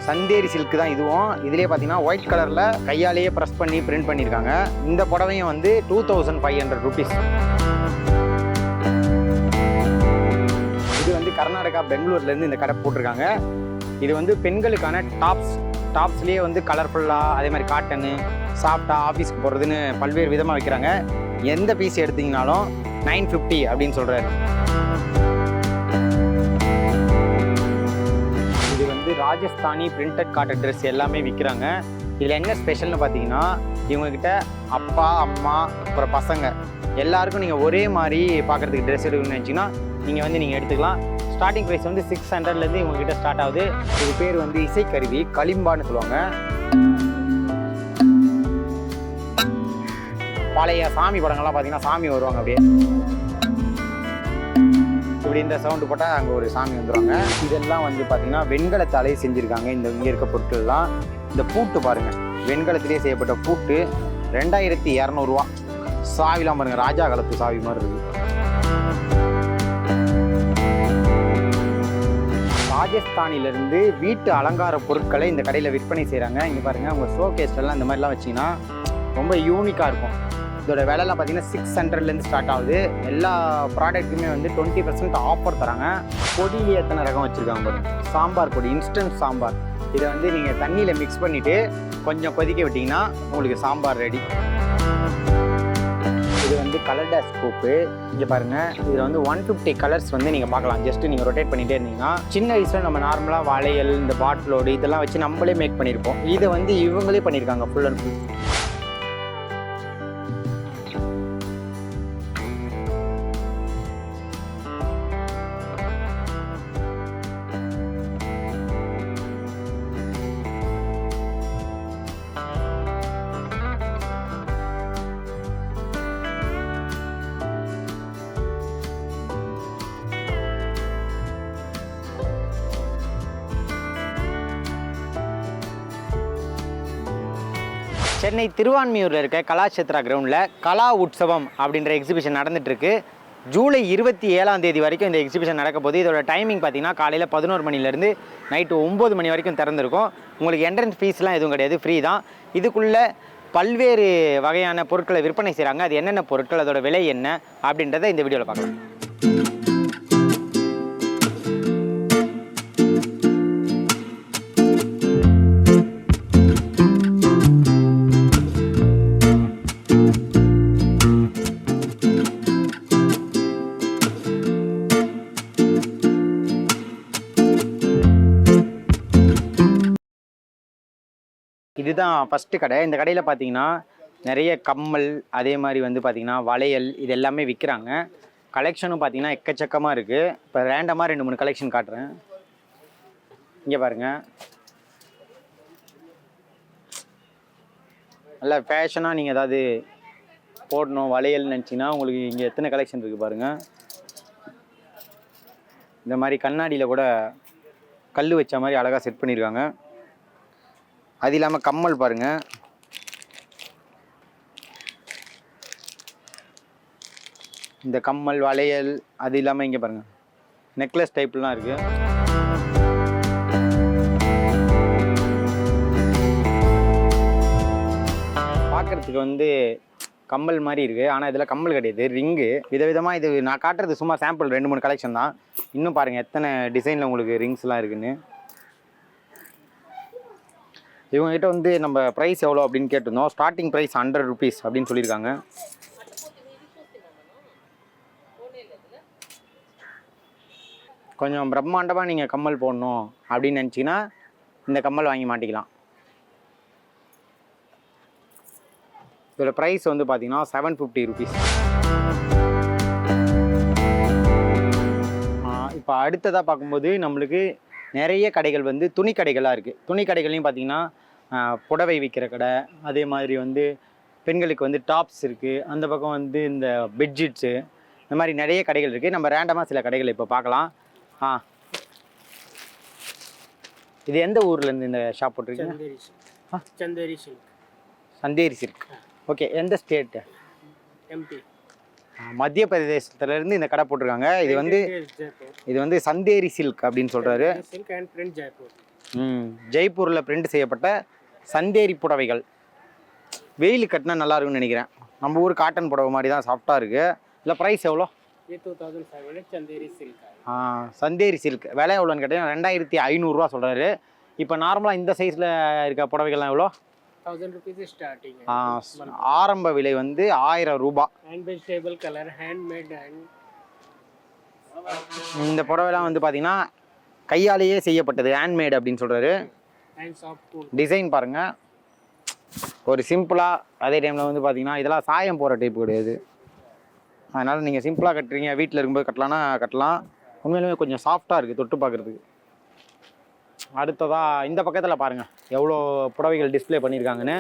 Chanderi silk தான் இதுவும். இதுலேயே பார்த்தீங்கன்னா ஒயிட் கலரில் கையாலேயே ப்ரெஸ் பண்ணி பிரிண்ட் பண்ணியிருக்காங்க. இந்த புடவையும் வந்து 2500 rupees. இது வந்து கர்நாடகா பெங்களூர்லேருந்து இந்த கடை போட்டிருக்காங்க. இது வந்து பெண்களுக்கான டாப்ஸ்லேயே வந்து கலர்ஃபுல்லாக அதே மாதிரி காட்டனு சாஃப்டாக ஆஃபீஸ்க்கு போகிறதுன்னு பல்வேறு விதமாக வைக்கிறாங்க. எந்த பீஸ் எடுத்திங்கனாலும் 950 அப்படின்னு சொல்கிறாரு. இது வந்து ராஜஸ்தானி பிரிண்டட் காட்டன் ட்ரெஸ் எல்லாமே விற்கிறாங்க. இதில் என்ன ஸ்பெஷல்னு பார்த்தீங்கன்னா, இவங்கக்கிட்ட அப்பா அம்மா அப்புறம் பசங்க எல்லாருக்கும் நீங்கள் ஒரே மாதிரி பார்க்குறதுக்கு ட்ரெஸ் எடுக்கணும்னு நினச்சிங்கன்னா நீங்கள் எடுத்துக்கலாம். ஸ்டார்டிங் ப்ரைஸ் வந்து 600லேருந்து இவங்ககிட்ட ஸ்டார்ட் ஆகுது. இது பேர் வந்து இசைக்கருவி கலிம்பான்னு சொல்லுவாங்க. பழைய சாமி படங்கள்லாம் பார்த்தீங்கன்னா சாமி வருவாங்க, அப்படியே இப்படி இந்த சவுண்டு போட்டால் அங்கே ஒரு சாமி வந்துடுவாங்க. இதெல்லாம் வந்து பார்த்தீங்கன்னா வெண்கலத்தாலே செஞ்சுருக்காங்க. இங்கே இருக்க பொருட்கள்லாம். இந்த பூட்டு பாருங்கள், வெண்கலத்திலே செய்யப்பட்ட பூட்டு 2200 சாவிலாம் பாருங்கள், ராஜா காலத்து சாவி மாதிரி இருக்குது. ராஜஸ்தானிலிருந்து வீட்டு அலங்கார பொருட்களை இந்த கடையில் விற்பனை செய்கிறாங்க. இங்கே பாருங்கள், உங்கள் ஷோகேஸ்லாம் இந்த மாதிரிலாம் வச்சிங்கன்னா ரொம்ப யூனிக்காக இருக்கும். இதோட விலைலாம் பார்த்தீங்கன்னா 600லேருந்து ஸ்டார்ட் ஆகுது. எல்லா ப்ராடக்ட்டுமே வந்து 20% ஆஃபர் தராங்க. பொடியிலே எத்தனை ரகம் வச்சுருக்காங்க பாருங்க. சாம்பார் பொடி, இன்ஸ்டன்ட் சாம்பார். இதை வந்து நீங்கள் தண்ணியில் மிக்ஸ் பண்ணிவிட்டு கொஞ்சம் கொதிக்க விட்டிங்கன்னா உங்களுக்கு சாம்பார் ரெடி. இது வந்து கலர் டேஷ் ஸ்கூப்பு. இங்கே பாருங்கள், இதில் வந்து 150 கலர்ஸ் வந்து நீங்கள் பார்க்கலாம். ஜஸ்ட்டு நீங்கள் ரொட்டேட் பண்ணிகிட்டே இருந்தீங்கன்னா, சின்ன வயசில் நம்ம நார்மலாக வளையல் இந்த பாட்டிலோடு இதெல்லாம் வச்சு நம்மளே மேக் பண்ணியிருப்போம். இதை வந்து இவங்களே பண்ணியிருக்காங்க ஃபுல் அண்ட் ஃபுல். சென்னை திருவான்மியூரில் இருக்க கலாட்சேத்ரா கிரவுண்டில் கலா உற்சவம் அப்படின்ற எக்ஸிபிஷன் நடந்துகிட்ருக்கு. ஜூலை 27 வரைக்கும் இந்த எக்ஸிபிஷன் நடக்க போகுது. இதோட டைமிங் பார்த்தீங்கன்னா காலையில் 11 மணிலேருந்து நைட்டு 9 மணி வரைக்கும் திறந்துருக்கும். உங்களுக்கு என்ட்ரன்ஸ் ஃபீஸ்லாம் எதுவும் கிடையாது, ஃப்ரீ தான். இதுக்குள்ளே பல்வேறு வகையான பொருட்களை விற்பனை செய்கிறாங்க. அது என்னென்ன பொருட்கள், அதோட விலை என்ன அப்படின்றத இந்த வீடியோவில் பார்க்கலாம். இதுதான் ஃபஸ்ட்டு கடை. இந்த கடையில் பார்த்தீங்கன்னா நிறைய கம்மல், அதே மாதிரி வந்து பார்த்திங்கன்னா வளையல், இது எல்லாமே விற்கிறாங்க. கலெக்ஷனும் பார்த்திங்கன்னா எக்கச்சக்கமாக இருக்குது. இப்போ ரேண்டமாக 2-3 கலெக்ஷன் காட்டுறேன். இங்கே பாருங்கள், நல்லா ஃபேஷனாக நீங்கள் ஏதாவது போடணும் வளையல்னு நினச்சிங்கன்னா உங்களுக்கு இங்கே எத்தனை கலெக்ஷன் இருக்குது பாருங்கள். இந்த மாதிரி கண்ணாடியில் கூட கல் வச்ச மாதிரி அழகாக செட் பண்ணியிருக்காங்க. அது இல்லாமல் கம்மல் பாருங்கள், இந்த கம்மல் வளையல், அது இல்லாமல் இங்கே பாருங்கள் நெக்லஸ் டைப்லாம் இருக்குது. பார்க்குறதுக்கு வந்து கம்மல் மாதிரி இருக்குது, ஆனால் இதில் கம்மல் கிடையாது, ரிங்கு விதவிதமாக. இது நான் காட்டுறது சும்மா சாம்பிள் 2-3 கலெக்ஷன் தான். இன்னும் பாருங்கள் எத்தனை டிசைனில் உங்களுக்கு ரிங்ஸ்லாம் இருக்குதுன்னு. இவங்ககிட்ட வந்து நம்ம ப்ரைஸ் எவ்வளோ அப்படின்னு கேட்டிருந்தோம். ஸ்டார்டிங் ப்ரைஸ் 100 rupees அப்படின்னு சொல்லியிருக்காங்க. கொஞ்சம் பிரம்மாண்டமாக நீங்கள் கம்மல் போடணும் அப்படின்னு நினச்சிங்கன்னா இந்த கம்மல் வாங்கி மாட்டிக்கலாம். இதோட ப்ரைஸ் வந்து பார்த்தீங்கன்னா 750 rupees. இப்போ அடுத்ததாக பார்க்கும்போது நம்மளுக்கு நிறைய கடைகள் வந்து துணி கடைகளாக இருக்குது. துணி கடைகள்லையும் பார்த்தீங்கன்னா புடவை விற்கிற கடை, அதே மாதிரி வந்து பெண்களுக்கு வந்து டாப்ஸ் இருக்குது. அந்த பக்கம் வந்து இந்த பெட்ஷீட்ஸு, இந்த மாதிரி நிறைய கடைகள் இருக்குது. நம்ம ரேண்டமாக சில கடைகள் இப்போ பார்க்கலாம். இது எந்த ஊர்லேருந்து இந்த ஷாப் போட்டிருக்கீங்க? சந்தேரி சில்க். ஓகே, எந்த ஸ்டேட்டு? எம்பி. மத்திய பிரதேசத்துலேருந்து இந்த கடை போட்டிருக்காங்க. இது வந்து சந்தேரி சில்க் அப்படின்னு சொல்கிறாரு. ஜெய்ப்பூரில் பிரிண்ட் செய்யப்பட்ட சந்தேரி புடவைகள். வெயில் கட்டினா நல்லா இருக்கும்னு நினைக்கிறேன். நம்ம ஊர் காட்டன் புடவை மாதிரி தான் சாஃப்டாக இருக்குது. இல்லை ப்ரைஸ் எவ்வளோ? 2500 சந்தேரி சில்க். சந்தேரி சில்க் விலை எவ்வளோன்னு கேட்டீங்கன்னா 2500 சொல்கிறாரு. இப்போ நார்மலாக இந்த சைஸில் இருக்க புடவைகள்லாம் எவ்வளோ? 1000 rupees ஸ்டார்டிங். ஆரம்ப விலை வந்து 1000 ரூபாய். Hand vegetable colour handmade. இந்த புடவைலாம் வந்து பார்த்தீங்கன்னா கையாலேயே செய்யப்பட்டது, ஹேண்ட்மேட் அப்படின்னு சொல்கிறாரு. டிசைன் பாருங்கள், ஒரு சிம்பிளாக. அதே டைமில் வந்து பார்த்தீங்கன்னா இதெல்லாம் சாயம் போகிற டைப் கிடையாது. அதனால் நீங்கள் சிம்பிளாக கட்டுறீங்க, வீட்டில் இருக்கும்போது கட்டலான்னா கட்டலாம். உண்மையிலுமே கொஞ்சம் சாஃப்டாக இருக்குது தொட்டு பார்க்குறதுக்கு. அடுத்ததாக இந்த பக்கத்தில் பாருங்கள் எவ்வளோ புடவைகள் டிஸ்பிளே பண்ணியிருக்காங்கன்னு.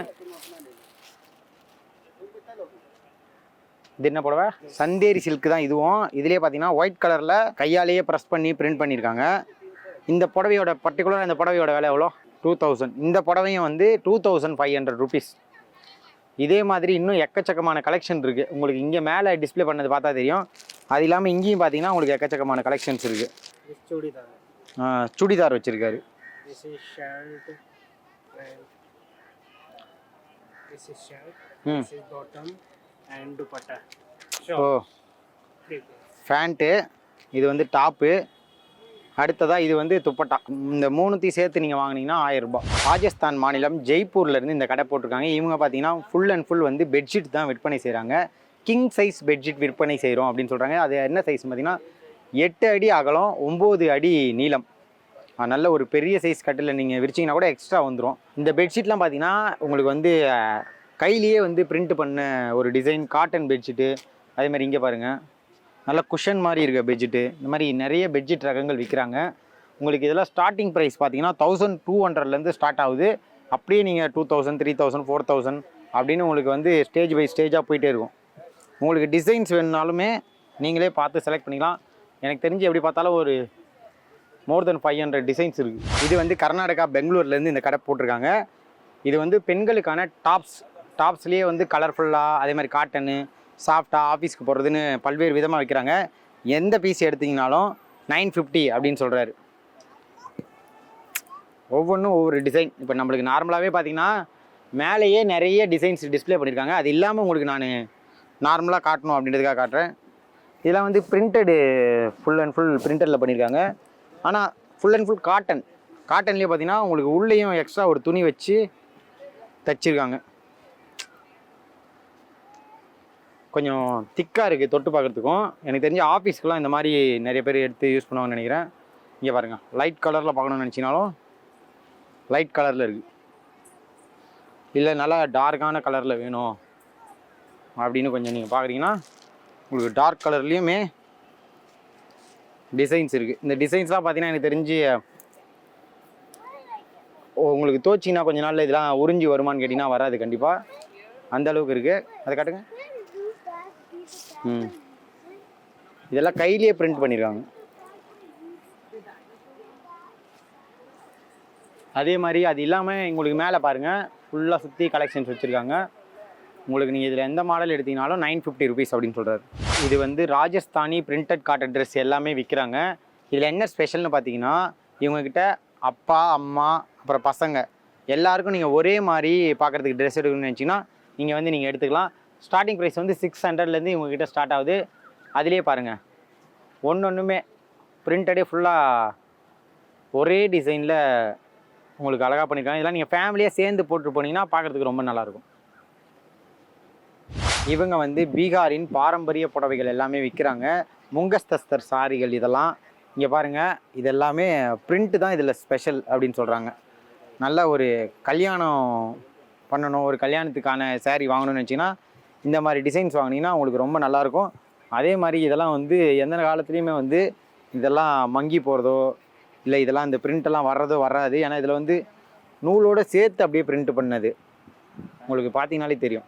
இது என்ன புடவை? சந்தேரி சில்க் தான் இதுவும். இதுலேயே பார்த்தீங்கன்னா ஒயிட் கலரில் கையாலேயே ப்ரெஸ் பண்ணி பிரிண்ட் பண்ணியிருக்காங்க. இந்த புடவையோட பர்டிகுலராக இந்த புடவையோட விலை எவ்வளோ? 2000. இந்த புடவையும் வந்து 2500 rupees. இதே மாதிரி இன்னும் எக்கச்சக்கமான கலெக்ஷன் இருக்குது. உங்களுக்கு இங்கே மேலே டிஸ்பிளே பண்ணது பார்த்தா தெரியும். அது இல்லாமல் இங்கேயும் பார்த்தீங்கன்னா உங்களுக்கு எக்கச்சக்கமான கலெக்ஷன்ஸ் இருக்குது. சுடிதார் வச்சுருக்காரு. ஓ, ஃபேண்ட்டு. இது வந்து டாப்பு. அடுத்ததாக இது வந்து துப்பட்டா. இந்த மூணுத்தையும் சேர்த்து நீங்கள் வாங்கினீங்கன்னா 1000 ரூபாய். ராஜஸ்தான் மாநிலம் ஜெய்ப்பூர்லேருந்து இந்த கடை போட்டிருக்காங்க. இவங்க பார்த்தீங்கன்னா ஃபுல் அண்ட் ஃபுல் வந்து பெட்ஷீட் தான் விற்பனை செய்கிறாங்க. கிங் சைஸ் பெட்ஷீட் விற்பனை செய்கிறோம் அப்படின்னு சொல்கிறாங்க. அது என்ன சைஸ் பார்த்தீங்கன்னா 8 அடி அகலம், 9 அடி நீளம். நல்ல ஒரு பெரிய சைஸ் கட்டில் நீங்கள் விரிச்சிங்கன்னா கூட எக்ஸ்ட்ரா வந்துடும். இந்த பெட்ஷீட்லாம் பார்த்தீங்கன்னா உங்களுக்கு வந்து கையிலேயே வந்து பிரிண்ட் பண்ண ஒரு டிசைன் காட்டன் பெட்ஷீட்டு. அதே மாதிரி இங்கே பாருங்கள் நல்ல குஷன் மாதிரி இருக்க பெட்ஷீட்டு. இந்த மாதிரி நிறைய பெட்ஷீட் ரகங்கள் விற்கிறாங்க. உங்களுக்கு இதெல்லாம் ஸ்டார்டிங் ப்ரைஸ் பார்த்தீங்கன்னா 1200 ஸ்டார்ட் ஆகுது. அப்படியே நீங்கள் 2000, 3000, 4000 அப்படின்னு உங்களுக்கு வந்து ஸ்டேஜ் பை ஸ்டேஜாக போயிட்டே இருக்கும். உங்களுக்கு டிசைன்ஸ் வேணுனாலுமே நீங்களே பார்த்து செலக்ட் பண்ணிக்கலாம். எனக்கு தெரிஞ்சு எப்படி பார்த்தாலும் ஒரு மோர் தென் 500 டிசைன்ஸ் இருக்குது. இது வந்து கர்நாடகா பெங்களூர்லேருந்து இந்த கடை போட்டிருக்காங்க. இது வந்து பெண்களுக்கான டாப்ஸ்லேயே வந்து கலர்ஃபுல்லாக அதே மாதிரி காட்டனு சாஃப்டாக ஆஃபீஸ்க்கு போடுறதுன்னு பல்வேறு விதமாக வைக்கிறாங்க. எந்த பீஸ் எடுத்திங்கனாலும் 950 அப்படின்னு சொல்கிறாரு. ஒவ்வொன்றும் ஒவ்வொரு டிசைன். இப்போ நம்மளுக்கு நார்மலாகவே பார்த்திங்கன்னா மேலேயே நிறைய டிசைன்ஸ் டிஸ்பிளே பண்ணியிருக்காங்க. அது இல்லாமல் உங்களுக்கு நான் நார்மலாக காட்டணும் அப்படின்றதுக்காக காட்டுறேன். இதெல்லாம் வந்து பிரிண்டடு, ஃபுல் அண்ட் ஃபுல் பிரிண்டடில் பண்ணியிருக்காங்க. ஆனால் ஃபுல் அண்ட் ஃபுல் காட்டன்லேயே பார்த்தீங்கன்னா உங்களுக்கு உள்ளேயும் எக்ஸ்ட்ரா ஒரு துணி வச்சு தைச்சிருக்காங்க. கொஞ்சம் திக்காக இருக்குது தொட்டு பார்க்குறதுக்கும். எனக்கு தெரிஞ்ச ஆஃபீஸ்க்குலாம் இந்த மாதிரி நிறைய பேர் எடுத்து யூஸ் பண்ணுவாங்கன்னு நினைக்கிறேன். இங்கே பாருங்கள், லைட் கலரில் பார்க்கணுன்னு நினச்சினாலும் லைட் கலரில் இருக்குது. இல்லை நல்லா டார்க்கான கலரில் வேணும் அப்படின்னு கொஞ்சம் நீங்கள் பார்க்குறீங்கன்னா உங்களுக்கு டார்க் கலர்லேயுமே டிசைன்ஸ் இருக்குது. இந்த டிசைன்ஸ்லாம் பார்த்தீங்கன்னா எனக்கு தெரிஞ்சு உங்களுக்கு தோச்சிங்கன்னா கொஞ்ச நாளில் இதெல்லாம் உறிஞ்சி வருமானு கேட்டிங்கன்னா வராது கண்டிப்பாக. அந்த அளவுக்கு இருக்குது. அதை காட்டுங்க. இதெல்லாம் கையிலேயே பிரிண்ட் பண்ணியிருக்காங்க. அதே மாதிரி அது இல்லாமல் உங்களுக்கு மேலே பாருங்கள் ஃபுல்லாக சுற்றி கலெக்ஷன்ஸ் வச்சுருக்காங்க. உங்களுக்கு நீங்கள் இதில் எந்த மாடல் எடுத்தீங்கனாலும் 950 rupees அப்படின்னு சொல்கிறாரு. இது வந்து ராஜஸ்தானி பிரிண்டட் காட்டன் ட்ரெஸ் எல்லாமே விற்கிறாங்க. இதில் என்ன ஸ்பெஷல்னு பார்த்தீங்கன்னா இவங்கக்கிட்ட அப்பா அம்மா அப்புறம் பசங்க எல்லாருக்கும் நீங்கள் ஒரே மாதிரி பார்க்குறதுக்கு ட்ரெஸ் எடுக்கணும்னு நினச்சிங்கன்னா நீங்கள் எடுத்துக்கலாம். ஸ்டார்டிங் ப்ரைஸ் வந்து 600லேருந்து இவங்ககிட்ட ஸ்டார்ட் ஆகுது. அதிலே பாருங்கள் ஒன்றுமே பிரிண்டடே ஃபுல்லாக ஒரே டிசைனில் உங்களுக்கு அழகாக பண்ணியிருக்காங்க. இதெல்லாம் நீங்கள் ஃபேமிலியாக சேர்ந்து போட்டு போனீங்கன்னா பார்க்குறதுக்கு ரொம்ப நல்லாயிருக்கும். இவங்க வந்து பீகாரின் பாரம்பரிய புடவைகள் எல்லாமே விற்கிறாங்க. முங்கஸ்தஸ்தர் சாரிகள் இதெல்லாம் இங்கே பாருங்கள். இது எல்லாமே பிரிண்ட்டு தான் இதில் ஸ்பெஷல் அப்படின்னு சொல்கிறாங்க. நல்ல ஒரு கல்யாணம் பண்ணணும், ஒரு கல்யாணத்துக்கான சாரீ வாங்கணும்னு வச்சிங்கன்னா இந்த மாதிரி டிசைன்ஸ் வாங்கினீங்கன்னா உங்களுக்கு ரொம்ப நல்லாயிருக்கும். அதே மாதிரி இதெல்லாம் வந்து எந்த காலத்துலேயுமே வந்து இதெல்லாம் மங்கி போகிறதோ இல்லை இதெல்லாம் இந்த பிரிண்டெல்லாம் வர்றதோ வராது. ஏன்னா இதில் வந்து நூலோடு சேர்த்து அப்படியே பிரிண்ட் பண்ணது உங்களுக்கு பார்த்தீங்கனாலே தெரியும்.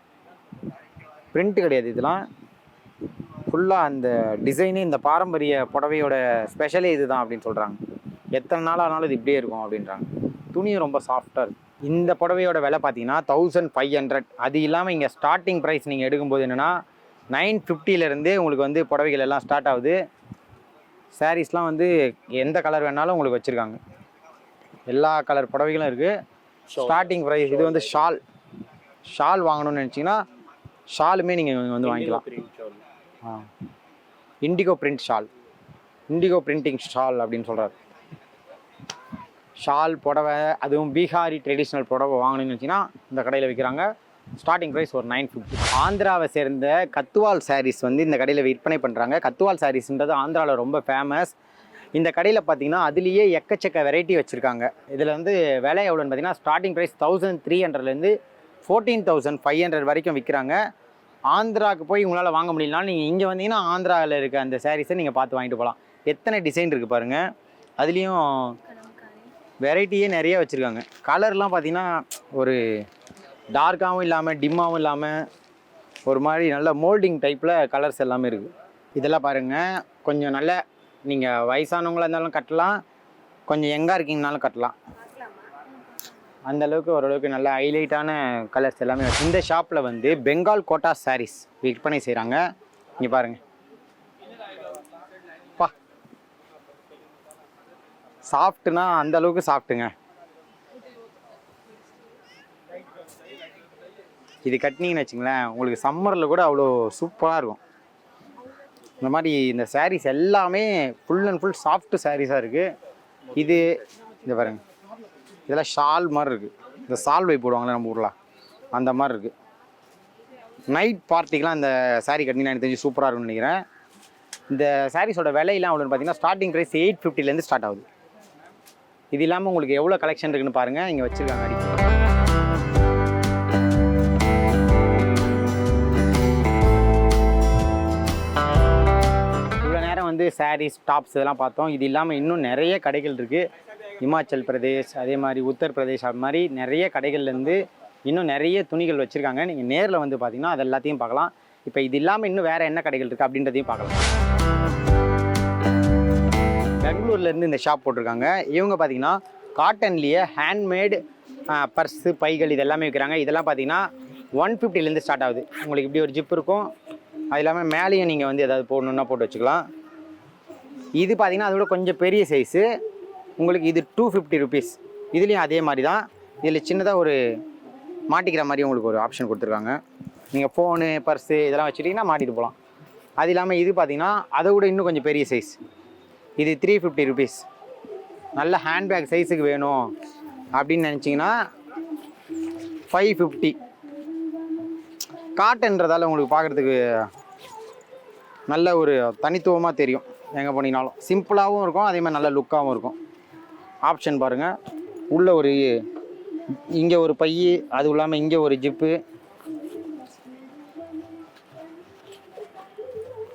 பிரிண்ட்டு கிடையாது, இதெல்லாம் ஃபுல்லாக அந்த டிசைனே இந்த பாரம்பரிய புடவையோட ஸ்பெஷலே இது தான் அப்படின்னு சொல்கிறாங்க. எத்தனை நாள் ஆனாலும் இது இப்படியே இருக்கும் அப்படின்றாங்க. துணியும் ரொம்ப சாஃப்டாக இருக்குது. இந்த புடவையோட விலை பார்த்தீங்கன்னா 1500. அது இல்லாமல் இங்கே ஸ்டார்டிங் ப்ரைஸ் நீங்கள் எடுக்கும்போது என்னென்னா 950லேருந்தே உங்களுக்கு வந்து புடவைகள் எல்லாம் ஸ்டார்ட் ஆகுது. சாரீஸ்லாம் வந்து எந்த கலர் வேணாலும் உங்களுக்கு வச்சுருக்காங்க. எல்லா கலர் புடவைகளும் இருக்குது. ஸ்டார்டிங் ப்ரைஸ் இது வந்து ஷால் வாங்கணும்னு நினச்சிங்கன்னா ஷாலுமே நீங்கள் வந்து வாங்கிக்கலாம். Indigo print shawl, indigo printing shawl அப்படின்னு சொல்கிறார். ஷால் புடவை, அதுவும் பீகாரி ட்ரெடிஷ்னல் புடவை வாங்கணும்னு வச்சிங்கன்னா இந்த கடையில் விற்கிறாங்க. ஸ்டார்டிங் ப்ரைஸ் ஒரு 950. ஆந்திராவை சேர்ந்த கத்துவால் சாரீஸ் வந்து இந்த கடையில் விற்பனை பண்ணுறாங்க. கத்துவால் சாரீஸ்ன்றது ஆந்திராவில் ரொம்ப ஃபேமஸ். இந்த கடையில் பார்த்தீங்கன்னா அதுலேயே எக்கச்சக்க வெரைட்டி வச்சுருக்காங்க. இதில் வந்து விலை எவ்வளோன்னு பார்த்தீங்கன்னா ஸ்டார்டிங் ப்ரைஸ் 1300லேருந்து 14,500 வரைக்கும் விற்கிறாங்க. ஆந்திராவுக்கு போய் உங்களால் வாங்க முடியலனாலும் நீங்கள் இங்கே வந்தீங்கன்னா ஆந்திராவில் இருக்க அந்த சாரீஸை நீங்கள் பார்த்து வாங்கிட்டு போகலாம். எத்தனை டிசைன் இருக்குது பாருங்கள். அதுலேயும் வெரைட்டியே நிறைய வச்சுருக்காங்க. கலர்லாம் பார்த்தீங்கன்னா ஒரு டார்க்காகவும் இல்லாமல் டிம்மாகவும் இல்லாமல் ஒரு மாதிரி நல்ல மோல்டிங் டைப்பில் கலர்ஸ் எல்லாமே இருக்குது. இதெல்லாம் பாருங்கள், கொஞ்சம் நல்ல நீங்கள் வயசானவங்களாக இருந்தாலும் கட்டலாம், கொஞ்சம் யங்காக இருக்கீங்கனாலும் கட்டலாம். அந்தளவுக்கு ஓரளவுக்கு நல்ல ஹைலைட்டான கலர்ஸ் எல்லாமே. இந்த ஷாப்பில் வந்து பெங்கால் கோட்டா சாரீஸ் விற்பனை செய்கிறாங்க. இங்கே பாருங்கள், பா சாஃப்ட்னா அந்த அளவுக்கு சாஃப்ட்டுங்க. இது கட்டினீங்கன்னு வச்சுங்களேன், உங்களுக்கு சம்மரில் கூட அவ்வளோ சூப்பராக இருக்கும். இந்த மாதிரி இந்த சாரீஸ் எல்லாமே ஃபுல் அண்ட் ஃபுல் சாஃப்ட் சாரீஸாக இருக்குது. இது இந்த பாருங்க, இதெல்லாம் ஷால் மாதிரி இருக்குது. இந்த சால்வை போடுவாங்களே நம்ம ஊரில், அந்த மாதிரி இருக்குது. நைட் பார்ட்டிக்கெலாம் இந்த சாரீ கட்டினீங்கன்னா எனக்கு தெரிஞ்சு சூப்பராக இருக்கும்னு நினைக்கிறேன். இந்த சாரீஸோட விலையெல்லாம் அவ்வளோன்னு பார்த்தீங்கன்னா ஸ்டார்டிங் ப்ரைஸ் 850லேருந்து ஸ்டார்ட் ஆகுது. இது இல்லாமல் உங்களுக்கு எவ்வளோ கலெக்ஷன் இருக்குன்னு பாருங்கள், இங்கே வச்சுருக்காங்க. அடிக்க வந்து சாரீஸ், டாப்ஸ் இதெல்லாம் பார்த்தோம். இது இல்லாமல் இன்னும் நிறைய கடைகள் இருக்குது. இமாச்சல் பிரதேஷ், அதே மாதிரி உத்தரப்பிரதேஷ், அது மாதிரி நிறைய கடைகள்லேருந்து இன்னும் நிறைய துணிகள் வச்சுருக்காங்க. நீங்கள் நேரில் வந்து பார்த்தீங்கன்னா அது எல்லாத்தையும் பார்க்கலாம். இப்போ இது இல்லாமல் இன்னும் வேறு என்ன கடைகள் இருக்குது அப்படின்றதையும் பார்க்கலாம். பெங்களூர்லேருந்து இந்த ஷாப் போட்டிருக்காங்க. இவங்க பார்த்தீங்கன்னா காட்டன்லேயே ஹேண்ட்மேடு பர்ஸு, பைகள் இது எல்லாமே விற்கிறாங்க. இதெல்லாம் பார்த்தீங்கன்னா 150லேருந்து ஸ்டார்ட் ஆகுது. உங்களுக்கு இப்படி ஒரு ஜிப் இருக்கும். அது இல்லாமல் மேலேயும் நீங்கள் வந்து எதாவது போடணுன்னா போட்டு வச்சுக்கலாம். இது பார்த்தீங்கன்னா அதோட கொஞ்சம் பெரிய சைஸு. உங்களுக்கு இது 250 ருபீஸ். இதுலேயும் அதே மாதிரி தான். இதில் சின்னதாக ஒரு மாட்டிக்கிற மாதிரி உங்களுக்கு ஒரு ஆப்ஷன் கொடுத்துருக்காங்க. நீங்கள் ஃபோனு, பர்ஸு இதெல்லாம் வச்சுட்டிங்கன்னா மாட்டிட்டு போகலாம். அது இல்லாமல் இது பார்த்தீங்கன்னா அதை விட இன்னும் கொஞ்சம் பெரிய சைஸ். இது 350 ருபீஸ். நல்ல ஹேண்ட்பேக் சைஸுக்கு வேணும் அப்படின்னு நினச்சிங்கன்னா 550. காட்டன்றதால உங்களுக்கு பார்க்குறதுக்கு நல்ல ஒரு தனித்துவமாக தெரியும். எங்கே போனீங்கனாலும் சிம்பிளாகவும் இருக்கும், அதே மாதிரி நல்ல லுக்காகவும் இருக்கும். ஆப்ஷன் பாருங்கள், உள்ளே ஒரு இங்கே ஒரு பை, அது இல்லாமல் இங்கே ஒரு ஜிப்பு,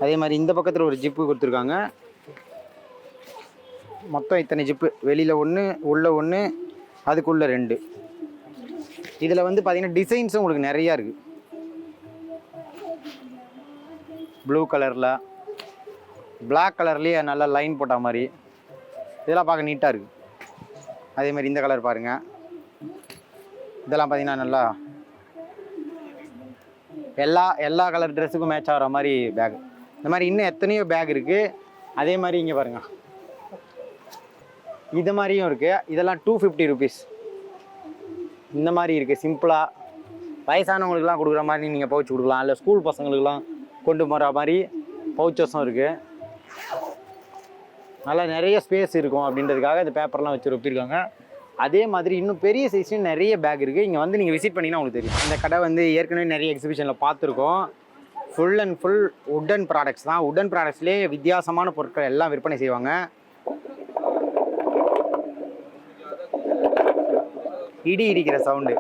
அதே மாதிரி இந்த பக்கத்தில் ஒரு ஜிப்பு கொடுத்துருக்காங்க. மொத்தம் இத்தனை ஜிப்பு, வெளியில் ஒன்று, உள்ளே ஒன்று, அதுக்குள்ளே 2. இதில் வந்து பார்த்திங்கன்னா டிசைன்ஸும் உங்களுக்கு நிறையா இருக்குது. ப்ளூ கலரில், பிளாக் கலர்லேயே நல்லா லைன் போட்ட மாதிரி, இதெல்லாம் பார்க்க நீட்டாக இருக்குது. அதே மாதிரி இந்த கலர் பாருங்கள், இதெல்லாம் பார்த்திங்கன்னா நல்லா எல்லா கலர் ட்ரெஸ்ஸுக்கும் மேட்ச் ஆகிற மாதிரி பேக். இந்த மாதிரி இன்னும் எத்தனையோ பேக் இருக்குது. அதே மாதிரி இங்கே பாருங்கள், இது மாதிரியும் இருக்குது. இதெல்லாம் 250 ருபீஸ். இந்த மாதிரி இருக்குது. சிம்பிளாக வயசானவங்களுக்குலாம் கொடுக்குற மாதிரி நீங்கள் பவுச் கொடுக்கலாம். இல்லை ஸ்கூல் பசங்களுக்கெலாம் கொண்டு போகிற மாதிரி பவுச்சஸும் இருக்குது. நல்லா நிறைய ஸ்பேஸ் இருக்கும் அப்படின்றதுக்காக இந்த பேப்பர்லாம் வச்சு ஒப்பிருக்காங்க. அதே மாதிரி இன்னும் பெரிய சைஸ்லையும் நிறைய பேக் இருக்குது. இங்கே வந்து நீங்கள் விசிட் பண்ணிங்கன்னா உங்களுக்கு தெரியும். இந்த கடை வந்து ஏற்கனவே நிறைய எக்ஸிபிஷனில் பார்த்துருக்கோம். Full and full wooden products தான். உட்டன் ப்ராடக்ட்ஸ்லேயே வித்தியாசமான பொருட்கள் எல்லாம் விற்பனை செய்வாங்க. இடி இடிக்கிற சவுண்டு,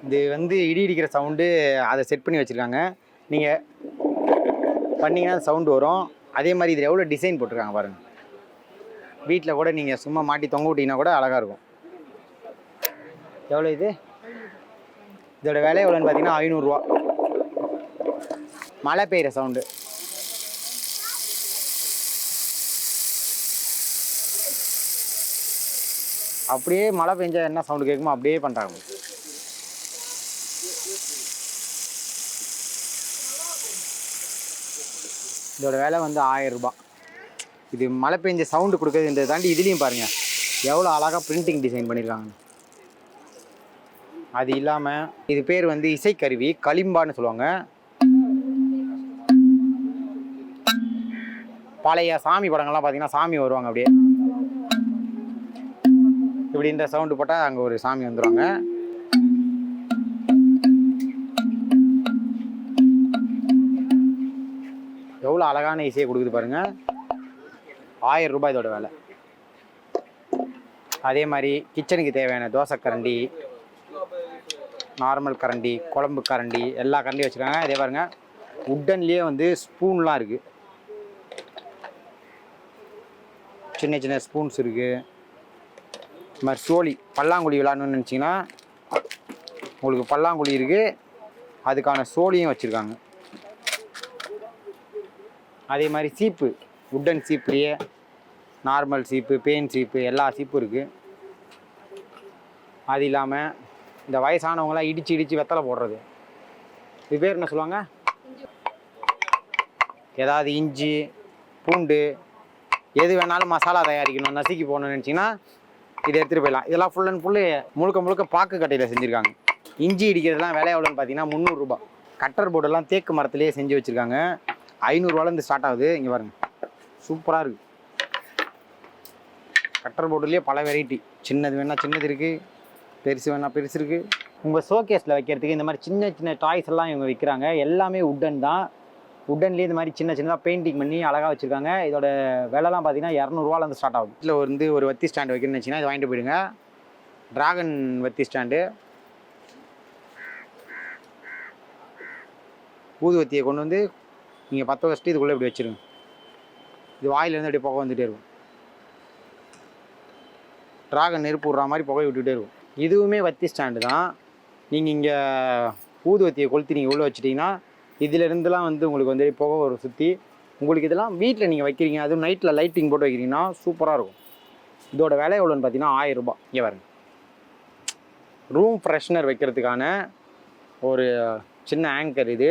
இது வந்து இடி இடிக்கிற சவுண்டு, அதை செட் பண்ணி வச்சுருக்காங்க. நீங்கள் பண்ணிங்கன்னா சவுண்டு வரும். அதே மாதிரி இதில் எவ்வளோ டிசைன் போட்டிருக்காங்க பாருங்கள். வீட்டில் கூட நீங்கள் சும்மா மாட்டி தொங்க விட்டிங்கன்னா கூட அழகாக இருக்கும். எவ்வளோ இது? இதோட விலை எவ்வளோன்னு பார்த்தீங்கன்னா 500 ரூபா. மழை பெய்கிற சவுண்டு, அப்படியே மழை பெஞ்சா என்ன சவுண்டு கேட்குமோ அப்படியே பண்ணுறாங்க. இதோட விலை வந்து 1000 ரூபா. இது மழை பெஞ்ச சவுண்டு கொடுக்குறதுன்றதை தாண்டி இதுலேயும் பாருங்கள் எவ்வளோ அழகாக பிரிண்டிங் டிசைன் பண்ணியிருக்காங்க. அது இல்லாமல் இது பேர் வந்து இசைக்கருவி, களிம்பான்னு சொல்லுவாங்க. பழைய சாமி படங்கள்லாம் பார்த்தீங்கன்னா சாமி வருவாங்க அப்படியே இப்படி இந்த சவுண்டு போட்டால் அங்கே ஒரு சாமி வந்துடுவாங்க. எவ்வளோ அழகான இசையை கொடுக்குது பாருங்க. 1000 ரூபாய் இதோட வேலை. அதே மாதிரி கிச்சனுக்கு தேவையான தோசை கரண்டி, நார்மல் கரண்டி, குழம்பு கரண்டி, எல்லா கரண்டியும் வச்சுருக்காங்க. இதே பாருங்க உட்டன்லேயே வந்து ஸ்பூன்லாம் இருக்குது. சின்ன சின்ன ஸ்பூன்ஸ் இருக்குது. இது மாதிரி சோழி பல்லாங்குழி விளாடணும்னு நினச்சிங்கன்னா உங்களுக்கு பல்லாங்குழி இருக்குது, அதுக்கான சோழியும் வச்சுருக்காங்க. அதே மாதிரி சீப்பு, உட்டன் சீப்லேயே நார்மல் சீப்பு, பேன் சீப்பு, எல்லா சீப்பும் இருக்குது. அது இல்லாமல் இந்த வயசானவங்களாம் இடித்து வெத்தலை போடுறது, இது பேர் என்ன சொல்லுவாங்க? ஏதாவது இஞ்சி பூண்டு எது வேணாலும் மசாலா தயாரிக்கணும், நசுக்கி போகணும்னு நினச்சிங்கன்னா இதை எடுத்துகிட்டு போயிடலாம். இதெல்லாம் ஃபுல் அண்ட் ஃபுல்லு முழுக்க பாக்கு கட்டையில் செஞ்சுருக்காங்க. இஞ்சி இடிக்கிறதுலாம் விலை எவ்வளோன்னு பார்த்தீங்கன்னா 300 ரூபா. கட்டர் போர்டெல்லாம் தேக்கு மரத்துலேயே செஞ்சு வச்சுருக்காங்க. 500 ரூபாலேருந்து ஸ்டார்ட் ஆகுது. இங்கே பாருங்க சூப்பராக இருக்குது. கட்டர் போர்டுலேயே பல வெரைட்டி, சின்னது வேணால் சின்னது இருக்குது, பெருசு வேணால் பெருசு இருக்குது. உங்கள் ஷோகேஸில் வைக்கிறதுக்கு இந்த மாதிரி சின்ன சின்ன டாய்ஸ் எல்லாம் இவங்க விற்கிறாங்க. எல்லாமே உட்டன் தான். உட்டன்லேயே இந்த மாதிரி சின்னதாக பெயிண்டிங் பண்ணி அழகாக வச்சுருக்காங்க. இதோட விலைலாம் பார்த்தீங்கன்னா 200 ரூபாலேருந்து ஸ்டார்ட் ஆகும். இதில் வந்து ஒரு வத்தி ஸ்டாண்டு வைக்கணும்னு வச்சிங்கன்னா இது வாங்கிட்டு போயிடுங்க. ட்ராகன் வத்தி ஸ்டாண்டு. ஊதுவத்தியை கொண்டு வந்து நீங்கள் 10 வச்சுட்டு இதுக்குள்ளே இப்படி வச்சுருங்க. இது வாயிலேருந்து அப்படியே புகை வந்துகிட்டே இருக்கும். ட்ராகன் நெருப்பு விட்ற மாதிரி புகை விட்டுகிட்டே இருக்கும். இதுவுமே வத்தி ஸ்டாண்டு தான். நீங்கள் இங்கே ஊதுவத்தியை கொளுத்தி நீங்கள் உள்ளே வச்சிட்டிங்கன்னா இதிலிருந்துலாம் வந்து உங்களுக்கு வந்து புகை ஒரு சுற்றி உங்களுக்கு இதெல்லாம் வீட்டில் நீங்கள் வைக்கிறீங்க, அதுவும் நைட்டில் லைட்டிங் போட்டு வைக்கிறீங்கன்னா சூப்பராக இருக்கும். இதோட விலை எவ்வளோன்னு பார்த்தீங்கன்னா 1000 ரூபாய். இங்கே பாருங்க, ரூம் ஃப்ரெஷ்னர் வைக்கிறதுக்கான ஒரு சின்ன ஆங்கர் இது.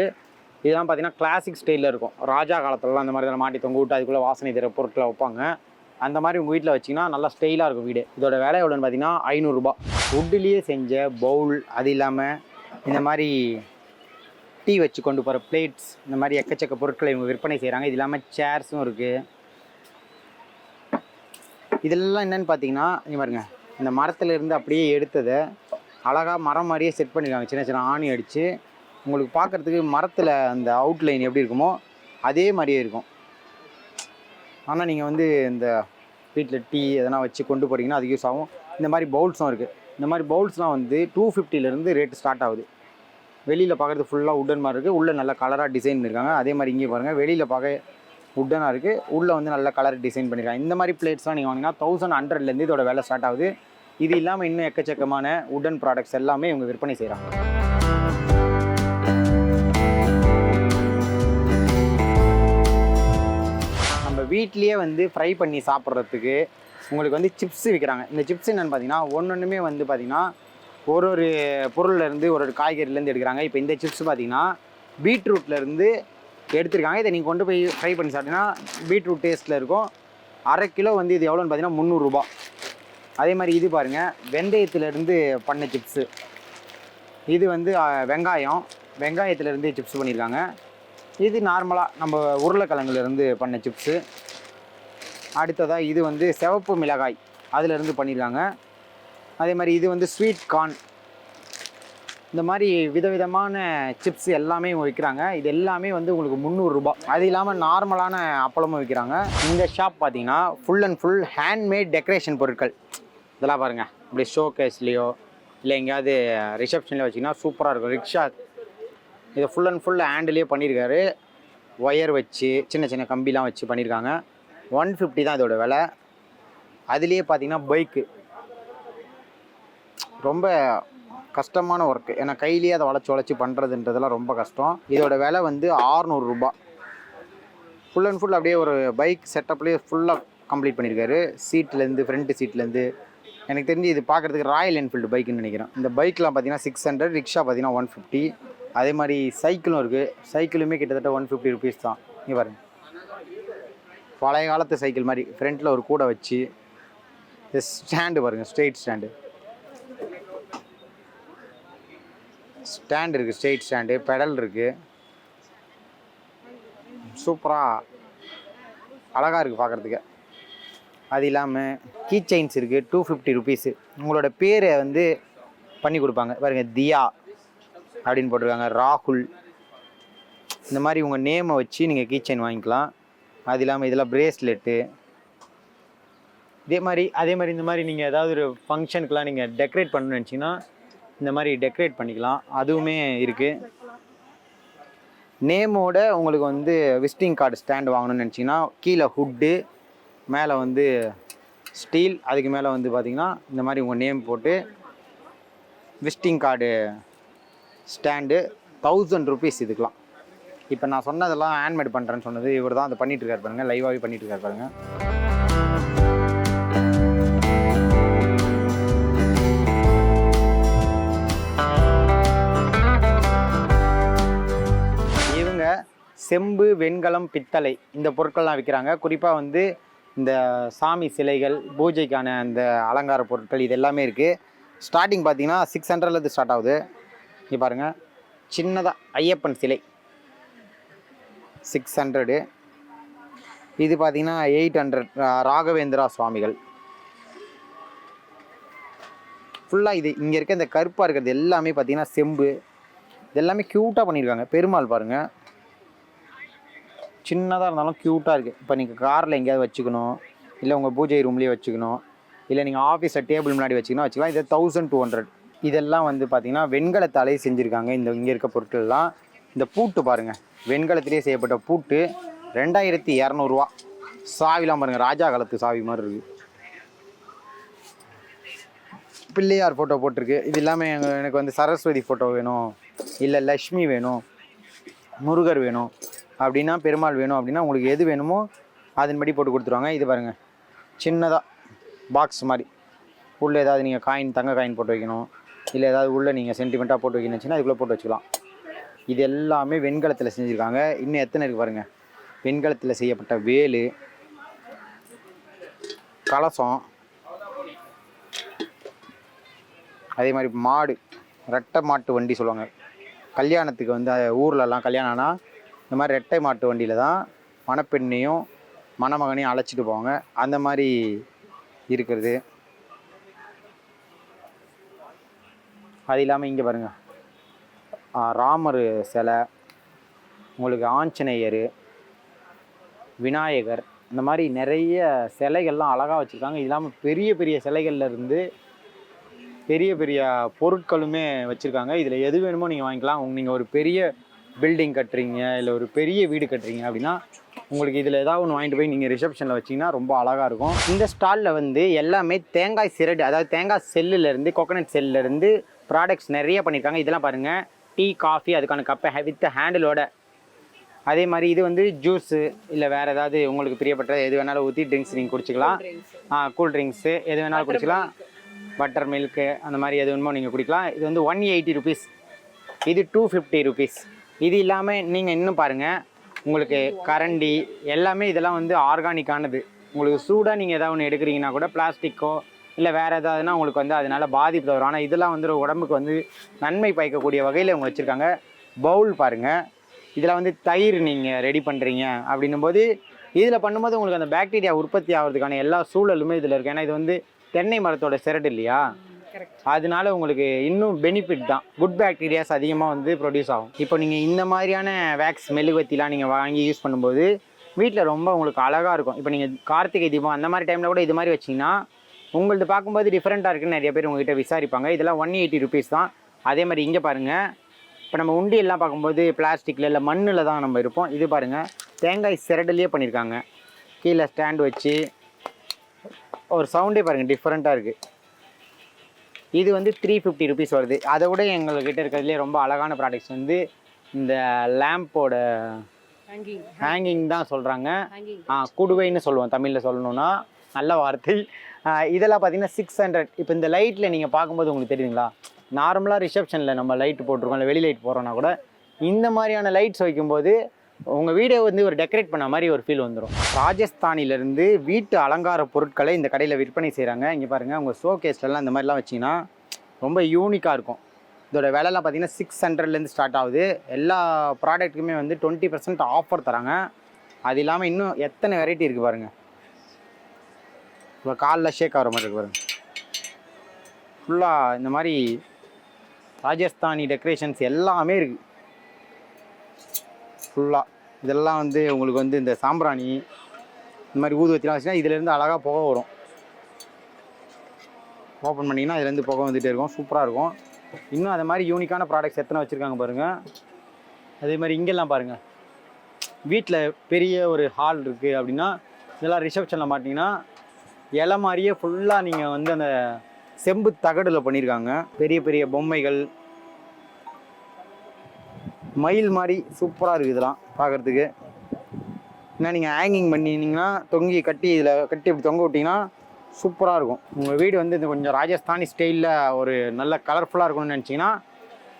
இதெல்லாம் பார்த்தீங்கன்னா கிளாசிக் ஸ்டைலில் இருக்கும். ராஜா காலத்துலலாம் அந்த மாதிரி தான் மாட்டி தொங்க விட்டு அதுக்குள்ளே வாசனை தர பொருட்களை வைப்பாங்க. அந்த மாதிரி உங்கள் வீட்டில் வச்சிங்கன்னா நல்லா ஸ்டைலாக இருக்கும் வீடு. இதோட விலை எவ்வளோன்னு பார்த்தீங்கன்னா 500 ரூபாய். வுட்லேயே செஞ்ச பவுல், அது இல்லாமல் இந்த மாதிரி டீ வச்சு கொண்டு போகிற பிளேட்ஸ், இந்த மாதிரி எக்கச்சக்க பொருட்களை இவங்க விற்பனை செய்கிறாங்க. இது இல்லாமல் சேர்ஸும் இருக்குது. இதெல்லாம் என்னென்னு பார்த்தீங்கன்னா இங்கே பாருங்க, இந்த மரத்தில் இருந்து அப்படியே எடுத்ததை அழகாக மரம் மாதிரியே செட் பண்ணியிருக்காங்க. சின்ன சின்ன ஆணி அடித்து உங்களுக்கு பார்க்குறதுக்கு மரத்தில் அந்த அவுட்லைன் எப்படி இருக்குமோ அதே மாதிரியே இருக்கும். ஆனால் நீங்கள் வந்து இந்த வீட்டில் டீ எதனா வச்சு கொண்டு போகிறீங்கன்னா அது யூஸ் ஆகும். இந்த மாதிரி பவுல்ஸும் இருக்குது. இந்த மாதிரி பவுல்ஸ்லாம் வந்து 250லேருந்து ரேட்டு ஸ்டார்ட் ஆகுது. வெளியில் பார்க்குறது ஃபுல்லாக உட்டன் மாதிரி இருக்குது, உள்ளே நல்ல கலராக டிசைன் பண்ணியிருக்காங்க. அதே மாதிரி இங்கே பாருங்கள், வெளியில் பார்க்க உட்டனாக இருக்குது, உள்ளே வந்து நல்ல கலர் டிசைன் பண்ணியிருக்காங்க. இந்த மாதிரி பிளேட்ஸ்லாம் நீங்கள் வாங்கினா 1100லேருந்து இதோட வேலை ஸ்டார்ட் ஆகுது. இது இல்லாமல் இன்னும் எக்கச்சக்கமான உட்டன் ப்ராடக்ட்ஸ் எல்லாமே இவங்க விற்பனை செய்கிறாங்க. நம்ம வீட்லேயே வந்து ஃப்ரை பண்ணி சாப்பிட்றதுக்கு உங்களுக்கு வந்து சிப்ஸ் விற்கிறாங்க. இந்த சிப்ஸ் என்னென்னு பார்த்தீங்கன்னா ஒன்றுமே வந்து பார்த்திங்கன்னா ஒரு பொருள்லேருந்து ஒரு காய்கறிலேருந்து எடுக்கிறாங்க. இப்போ இந்த சிப்ஸ் பார்த்திங்கன்னா பீட்ரூட்லேருந்து எடுத்துருக்காங்க. இதை நீங்கள் கொண்டு போய் ஃப்ரை பண்ணி சாப்பிட்டீங்கன்னா பீட்ரூட் டேஸ்ட்டில் இருக்கும். 1/2 கிலோ வந்து இது எவ்வளோன்னு பார்த்தீங்கன்னா 300 ரூபா. அதே மாதிரி இது பாருங்கள், வெந்தயத்துலேருந்து பண்ண சிப்ஸு. இது வந்து வெங்காயத்துலேருந்து சிப்ஸ் பண்ணியிருக்காங்க. இது நார்மலாக நம்ம உருளைக்கிழங்குலேருந்து பண்ண சிப்ஸு. அடுத்ததாக இது வந்து சிவப்பு மிளகாய் அதிலேருந்து பண்ணியிருக்காங்க. அதே மாதிரி இது வந்து ஸ்வீட் கார்ன். இந்த மாதிரி விதவிதமான சிப்ஸ் எல்லாமே விற்கிறாங்க. இது எல்லாமே வந்து உங்களுக்கு 300 ரூபா. அது இல்லாமல் நார்மலான அப்பளமும் விற்கிறாங்க. இந்த ஷாப் பார்த்தீங்கன்னா full and full handmade decoration பொருட்கள். இதெல்லாம் பாருங்கள், இப்படி ஷோ கேஸ்லேயோ இல்லை எங்கேயாவது ரிசப்ஷனில் வச்சிங்கன்னா சூப்பராக இருக்கும். ரிக்ஷா இதை ஃபுல் அண்ட் ஃபுல் ஹேண்டிலே பண்ணியிருக்காரு. ஒயர் வச்சு சின்ன சின்ன கம்பிலாம் வச்சு பண்ணியிருக்காங்க. 150 தான் இதோட விலை. அதுலேயே பார்த்தீங்கன்னா பைக்கு ரொம்ப கஷ்டமான ஒர்க்கு. ஏன்னா கையிலேயே அதை வளைச்சி பண்ணுறதுன்றதெல்லாம் ரொம்ப கஷ்டம். இதோட விலை வந்து 600 ரூபா. ஃபுல் அண்ட் ஃபுல் அப்படியே ஒரு பைக் செட்டப்லேயே ஃபுல்லாக கம்ப்ளீட் பண்ணியிருக்காரு. சீட்லேருந்து ஃப்ரண்ட்டு சீட்லேருந்து எனக்கு தெரிஞ்சு இது பார்க்குறதுக்கு ராயல் என்ஃபீல்டு பைக்குன்னு நினைக்கிறேன். இந்த பைக்கெலாம் பார்த்தீங்கன்னா 600, ரிக்ஷா பார்த்தீங்கன்னா 150. அதே மாதிரி சைக்கிளும் இருக்குது. சைக்கிளுமே கிட்டத்தட்ட 150 ருபீஸ் தான். இங்கே பாருங்க, பழைய காலத்து சைக்கிள் மாதிரி ஃப்ரண்ட்டில் ஒரு கூடை வச்சு ஸ்டாண்டு பாருங்கள், ஸ்ட்ரெயிட் ஸ்டாண்டு. ஸ்டாண்ட் இருக்குது, ஸ்ட்ரெயிட் ஸ்டாண்டு, பெடல் இருக்குது. சூப்பராக அழகாக இருக்குது பார்க்குறதுக்கு. அது இல்லாமல் கீ செயின்ஸ் இருக்குது, 250 ருபீஸு. உங்களோட பேரை வந்து பண்ணி கொடுப்பாங்க பாருங்கள், தியா அப்படின்னு போட்டிருக்காங்க, ராகுல், இந்த மாதிரி உங்கள் நேமை வச்சு நீங்கள் கீ செயின் வாங்கிக்கலாம். அது இல்லாமல் இதெல்லாம் ப்ரேஸ்லெட்டு. அதே மாதிரி இந்த மாதிரி நீங்கள் ஏதாவது ஒரு ஃபங்க்ஷனுக்கெலாம் நீங்கள் டெக்கரேட் பண்ணணும்னு நினச்சிங்கன்னா இந்த மாதிரி டெக்கரேட் பண்ணிக்கலாம், அதுவுமே இருக்குது. நேமோட உங்களுக்கு வந்து விசிட்டிங் கார்டு ஸ்டாண்டு வாங்கணும்னு நினச்சிங்கன்னா கீழே ஹுட்டு, மேலே வந்து ஸ்டீல், அதுக்கு மேலே வந்து பார்த்திங்கன்னா இந்த மாதிரி உங்கள் நேம் போட்டு விசிட்டிங் கார்டு ஸ்டாண்டு 1000 ருபீஸ் இதுக்கெலாம். இப்போ நான் சொன்னதெல்லாம் ஹேண்ட்மேட் பண்ணுறேன்னு சொன்னது இவர் தான் அதை பண்ணிகிட்ருக்காரு பாருங்கள், லைவாகவே பண்ணிகிட்ருக்காரு பாருங்கள். செம்பு, வெண்கலம், பித்தளை இந்த பொருட்கள்லாம் விற்கிறாங்க. குறிப்பாக வந்து இந்த சாமி சிலைகள், பூஜைக்கான அந்த அலங்கார பொருட்கள் இது எல்லாமே இருக்குது. ஸ்டார்டிங் பார்த்தீங்கன்னா 600லேருந்து ஸ்டார்ட் ஆகுது. இங்கே பாருங்கள், சின்னதாக ஐயப்பன் சிலை 600. இது பார்த்தீங்கன்னா 800 ராகவேந்திரா சுவாமிகள். ஃபுல்லாக இது இங்கே இருக்க இந்த கருப்பாக இருக்கிறது எல்லாமே பார்த்தீங்கன்னா செம்பு. இது எல்லாமே க்யூட்டாக பண்ணியிருக்காங்க. பெருமாள் பாருங்கள், சின்னதாக இருந்தாலும் க்யூட்டாக இருக்குது. இப்போ நீங்கள் காரில் எங்கேயாவது வச்சுக்கணும், இல்லை உங்கள் பூஜை ரூம்லேயே வச்சுக்கணும், இல்லை நீங்கள் ஆஃபீஸில் டேபிள் முன்னாடி வச்சுக்கலாம். இது 1200. இதெல்லாம் வந்து பார்த்திங்கன்னா வெண்கலத்தாலே செஞ்சுருக்காங்க. இந்த இங்கே இருக்க பொருட்கள்லாம். இந்த பூட்டு பாருங்கள், வெண்கலத்திலே செய்யப்பட்ட பூட்டு 2200 ரூபா. சாவிலாம் பாருங்கள், ராஜா காலத்து சாவி மாதிரி இருக்குது. பிள்ளையார் ஃபோட்டோ போட்டிருக்கு. இது இல்லாமல் எனக்கு வந்து சரஸ்வதி ஃபோட்டோ வேணும், இல்லை லக்ஷ்மி வேணும், முருகர் வேணும் அப்படின்னா, பெருமாள் வேணும் அப்படின்னா உங்களுக்கு எது வேணுமோ அதன்படி போட்டு கொடுத்துருவாங்க. இது பாருங்கள், சின்னதாக பாக்ஸ் மாதிரி உள்ளே ஏதாவது நீங்கள் காயின், தங்க காயின் போட்டு வைக்கணும், இல்லை ஏதாவது உள்ளே நீங்கள் சென்டிமெண்ட்டாக போட்டு வைக்கணுச்சுன்னா அதுக்குள்ளே போட்டு வச்சுக்கலாம். இது எல்லாமே வெண்கலத்தில் செஞ்சுருக்காங்க. இன்னும் எத்தனை இருக்குது பாருங்கள். வெண்கலத்தில் செய்யப்பட்ட வேலு, கலசம், அதே மாதிரி மாடு, ரெட்டை மாட்டு வண்டி சொல்லுவாங்க. கல்யாணத்துக்கு வந்து ஊர்லலாம் கல்யாணம்னா இந்த மாதிரி ரெட்டை மாட்டு வண்டியில் தான் மணப்பெண்ணையும் மணமகனையும் அழைச்சிட்டு போவாங்க. அந்த மாதிரி இருக்கிறது. அது இல்லாமல் இங்கே பாருங்கள், ராமர் சிலை, உங்களுக்கு ஆஞ்சநேயர், விநாயகர், இந்த மாதிரி நிறைய சிலைகள்லாம் அழகாக வச்சுருக்காங்க. இது இல்லாமல் பெரிய பெரிய சிலைகள்லேருந்து பெரிய பெரிய பொருட்களுமே வச்சுருக்காங்க. இதில் எது வேணுமோ நீங்கள் வாங்கிக்கலாம். நீங்கள் ஒரு பெரிய பில்டிங் கட்டுறீங்க, இல்லை ஒரு பெரிய வீடு கட்டுறீங்க அப்படின்னா உங்களுக்கு இதில் ஏதாவது ஒன்று வாங்கிட்டு போய் நீங்கள் ரிசப்ஷனில் வச்சிங்கன்னா ரொம்ப அழகாக இருக்கும். இந்த ஸ்டாலில் வந்து எல்லாமே தேங்காய் சிரடு, அதாவது தேங்காய் செல்லுலேருந்து, கோகோனட் செல்லுலேருந்து ப்ராடக்ட்ஸ் நிறைய பண்ணியிருக்காங்க. இதெல்லாம் பாருங்கள், டீ, காஃபி, அதுக்கான கப்பை வித் ஹேண்டிலோட. அதே மாதிரி இது வந்து ஜூஸு, இல்லை வேறு ஏதாவது உங்களுக்கு பிரியப்பட்ட எது வேணாலும் ஊற்றி ட்ரிங்க்ஸ் நீங்கள் குடிச்சிக்கலாம். கூல் ட்ரிங்க்ஸு எது வேணாலும் குடிச்சிக்கலாம். பட்டர் மில்க்கு அந்த மாதிரி எது வேணுமோ நீங்கள் குடிக்கலாம். இது வந்து 180 ருபீஸ், இது 250 ருபீஸ். இது இல்லாமல் நீங்கள் இன்னும் பாருங்கள், உங்களுக்கு கரண்டி எல்லாமே இதெல்லாம் வந்து ஆர்கானிக்கானது. உங்களுக்கு சூடாக நீங்கள் ஏதாவது ஒன்று எடுக்கிறீங்கன்னா கூட பிளாஸ்டிக்கோ இல்லை வேறு ஏதாவதுனா உங்களுக்கு வந்து அதனால் பாதிப்பு வரும். ஆனால் இதெல்லாம் வந்து உடம்புக்கு வந்து நன்மை பயக்கக்கூடிய வகையில் அவங்க வச்சுருக்காங்க. பவுல் பாருங்கள், இதில் வந்து தயிர் நீங்கள் ரெடி பண்ணுறீங்க அப்படின்னும் போது இதில் பண்ணும்போது உங்களுக்கு அந்த பாக்டீரியா உற்பத்தி ஆகிறதுக்கான எல்லா சூழலுமே இதில் இருக்குது. ஏன்னா இது வந்து தென்னை மரத்தோட சிரடு இல்லையா, அதனால உங்களுக்கு இன்னும் பெனிஃபிட் தான். குட் பாக்டீரியாஸ் அதிகமாக வந்து ப்ரொடியூஸ் ஆகும். இப்போ நீங்கள் இந்த மாதிரியான வேக்ஸ், மெழுகுவத்திலாம் நீங்கள் வாங்கி யூஸ் பண்ணும்போது வீட்டில் ரொம்ப உங்களுக்கு அழகாக இருக்கும். இப்போ நீங்கள் கார்த்திகை தீபம் அந்த மாதிரி டைமில் கூட இது மாதிரி வச்சிங்கன்னா உங்கள்து பார்க்கும்போது டிஃப்ரெண்ட்டாக இருக்குன்னு நிறைய பேர் உங்கள்கிட்ட விசாரிப்பாங்க. இதெல்லாம் 180 ருபீஸ் தான். அதே மாதிரி இங்கே பாருங்கள், இப்போ நம்ம உண்டியெல்லாம் பார்க்கும்போது பிளாஸ்டிக்கில் இல்லை மண்ணில் தான் நம்ம இருப்போம். இது பாருங்கள், தேங்காய் சிரடுலேயே பண்ணியிருக்காங்க. கீழே ஸ்டாண்டு வச்சு ஒரு சவுண்டே பாருங்கள் டிஃப்ரெண்ட்டாக இருக்குது. இது வந்து 350 ருபீஸ் வருது. அதை விட எங்கள்கிட்ட இருக்கிறதுலே ரொம்ப அழகான ப்ராடக்ட்ஸ் வந்து இந்த லேம்போட ஹேங்கிங் தான் சொல்கிறாங்க. குடுவைன்னு சொல்லுவோம் தமிழில் சொல்லணுன்னா, நல்ல வார்த்தை. இதெல்லாம் பார்த்தீங்கன்னா 600. இப்போ இந்த லைட்டில் நீங்கள் பார்க்கும்போது உங்களுக்கு தெரியுதுங்களா, நார்மலாக ரிசப்ஷனில் நம்ம லைட் போட்டிருக்கோம், இல்லை வெளி லைட் போடுறோன்னா கூட இந்த மாதிரியான லைட்ஸ் வைக்கும்போது உங்கள் வீடை வந்து ஒரு டெக்கரேட் பண்ண மாதிரி ஒரு ஃபீல் வந்துடும். ராஜஸ்தானிலேருந்து வீட்டு அலங்கார பொருட்களை இந்த கடையில் விற்பனை செய்கிறாங்க. இங்கே பாருங்கள், உங்கள் ஷோகேஸ்லாம் இந்த மாதிரிலாம் வச்சிங்கன்னா ரொம்ப யூனிக்காக இருக்கும். இதோட விலைலாம் பார்த்தீங்கன்னா 600லேருந்து ஸ்டார்ட் ஆகுது. எல்லா ப்ராடக்ட்டுக்குமே வந்து 20% ஆஃபர் தராங்க. அது இல்லாமல் இன்னும் எத்தனை வெரைட்டி இருக்குது பாருங்கள். இப்போ காலில் ஷேக் ஆகிற மாதிரி இருக்குது பாருங்கள். ஃபுல்லாக இந்த மாதிரி ராஜஸ்தானி டெக்கரேஷன்ஸ் எல்லாமே இருக்குது. ஃபுல்லாக இதெல்லாம் வந்து உங்களுக்கு வந்து இந்த சாம்பிராணி இந்த மாதிரி ஊதுவத்திலாம் வச்சுன்னா இதுலேருந்து அழகாக புகை வரும். ஓப்பன் பண்ணிங்கன்னா இதுலேருந்து புகை வந்துகிட்டே இருக்கும். சூப்பராக இருக்கும். இன்னும் அது மாதிரி யூனிக்கான ப்ராடக்ட்ஸ் எத்தனை வச்சுருக்காங்க பாருங்கள். அதே மாதிரி இங்கெல்லாம் பாருங்கள், வீட்டில் பெரிய ஒரு ஹால் இருக்குது அப்படின்னா இதெல்லாம் ரிசப்ஷனில் மாட்டிங்கன்னா இலை மாதிரியே ஃபுல்லாக நீங்கள் வந்து அந்த செம்பு தகடில் பண்ணியிருக்காங்க. பெரிய பெரிய பொம்மைகள், மயில் மாதிரி சூப்பராக இருக்குது இதெல்லாம் பார்க்குறதுக்கு. ஏன்னா நீங்கள் ஹேங்கிங் பண்ணினீங்கன்னா தொங்கி கட்டி இதில் கட்டி இப்படி தொங்க விட்டிங்கன்னா சூப்பராக இருக்கும். உங்கள் வீடு வந்து இந்த கொஞ்சம் ராஜஸ்தானி ஸ்டைலில் ஒரு நல்ல கலர்ஃபுல்லாக இருக்கணும்னு நினச்சிங்கன்னா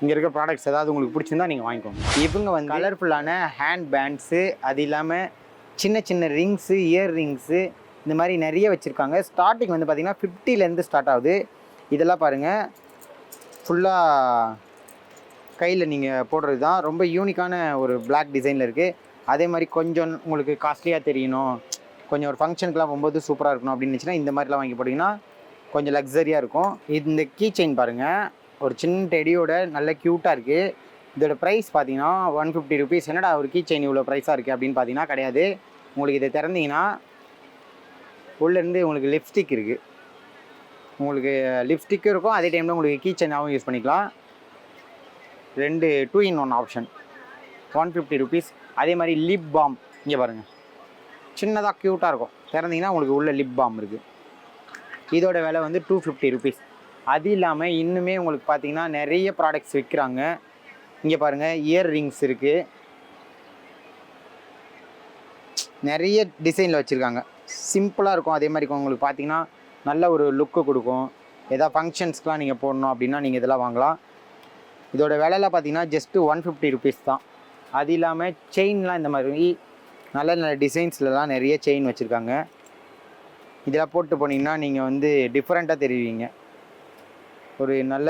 இங்கே இருக்க ப்ராடக்ட்ஸ் ஏதாவது உங்களுக்கு பிடிச்சிருந்தா நீங்கள் வாங்கிக்கோங்க. இவங்க வந்து கலர்ஃபுல்லான ஹேண்ட் பேண்ட்ஸு, அது இல்லாமல் சின்ன சின்ன ரிங்ஸு, இயர் ரிங்ஸு இந்த மாதிரி நிறைய வச்சுருக்காங்க. ஸ்டார்டிங் வந்து பார்த்திங்கன்னா 50லேருந்து ஸ்டார்ட் ஆகுது. இதெல்லாம் பாருங்கள், ஃபுல்லாக கையில் நீங்கள் போடுறது தான். ரொம்ப யூனிக்கான ஒரு பிளாக் டிசைனில் இருக்குது. அதே மாதிரி கொஞ்சம் உங்களுக்கு காஸ்ட்லியாக தெரியணும், கொஞ்சம் ஒரு ஃபங்க்ஷனுக்குலாம் போகும்போது சூப்பராக இருக்கணும் அப்படின்னு இருந்துச்சுன்னா இந்த மாதிரிலாம் வாங்கி போட்டிங்கன்னா கொஞ்சம் லக்ஸரியாக இருக்கும். இந்த கீ செயின் பாருங்கள், ஒரு சின்ன டெடியோட நல்ல க்யூட்டாக இருக்குது. இதோட ப்ரைஸ் பார்த்தீங்கன்னா 150 ருபீஸ். என்னடா ஒரு கீ செயின் இவ்வளோ ப்ரைஸாக இருக்குது அப்படின்னு பார்த்தீங்கன்னா கிடையாது. உங்களுக்கு இதை திறந்தீங்கன்னா உள்ளேருந்து உங்களுக்கு லிப்ஸ்டிக் இருக்குது. உங்களுக்கு லிப்ஸ்டிக்கும் இருக்கும், அதே டைமில் உங்களுக்கு கீ செயினாகவும் யூஸ் பண்ணிக்கலாம். 2 in 1 ஆப்ஷன். 150 ருபீஸ். அதே மாதிரி லிப் பாம் இங்கே பாருங்கள், சின்னதாக க்யூட்டாக இருக்கும். திறந்தீங்கன்னா உங்களுக்கு உள்ள லிப் பாம் இருக்குது. இதோட விலை வந்து 250 ருபீஸ். அது இல்லாமல் இன்னுமே உங்களுக்கு பார்த்தீங்கன்னா நிறைய ப்ராடக்ட்ஸ் விற்கிறாங்க. இங்கே பாருங்கள், இயர் ரிங்ஸ் இருக்குது, நிறைய டிசைனில் வச்சுருக்காங்க. சிம்பிளாக இருக்கும். அதே மாதிரி உங்களுக்கு பார்த்தீங்கன்னா நல்ல ஒரு லுக்கு கொடுக்கும். எதாவது ஃபங்க்ஷன்ஸ்க்கெலாம் நீங்கள் போடணும் அப்படின்னா நீங்கள் இதெல்லாம் வாங்கலாம். இதோட விலையில் பார்த்தீங்கன்னா ஜஸ்ட்டு 150 ருபீஸ் தான். அது இல்லாமல் செயின்லாம் இந்த மாதிரி நல்ல நல்ல டிசைன்ஸ்லலாம் நிறைய செயின் வச்சுருக்காங்க. இதெல்லாம் போட்டு போனீங்கன்னா நீங்கள் வந்து டிஃப்ரெண்ட்டாக தெரிவிங்க. ஒரு நல்ல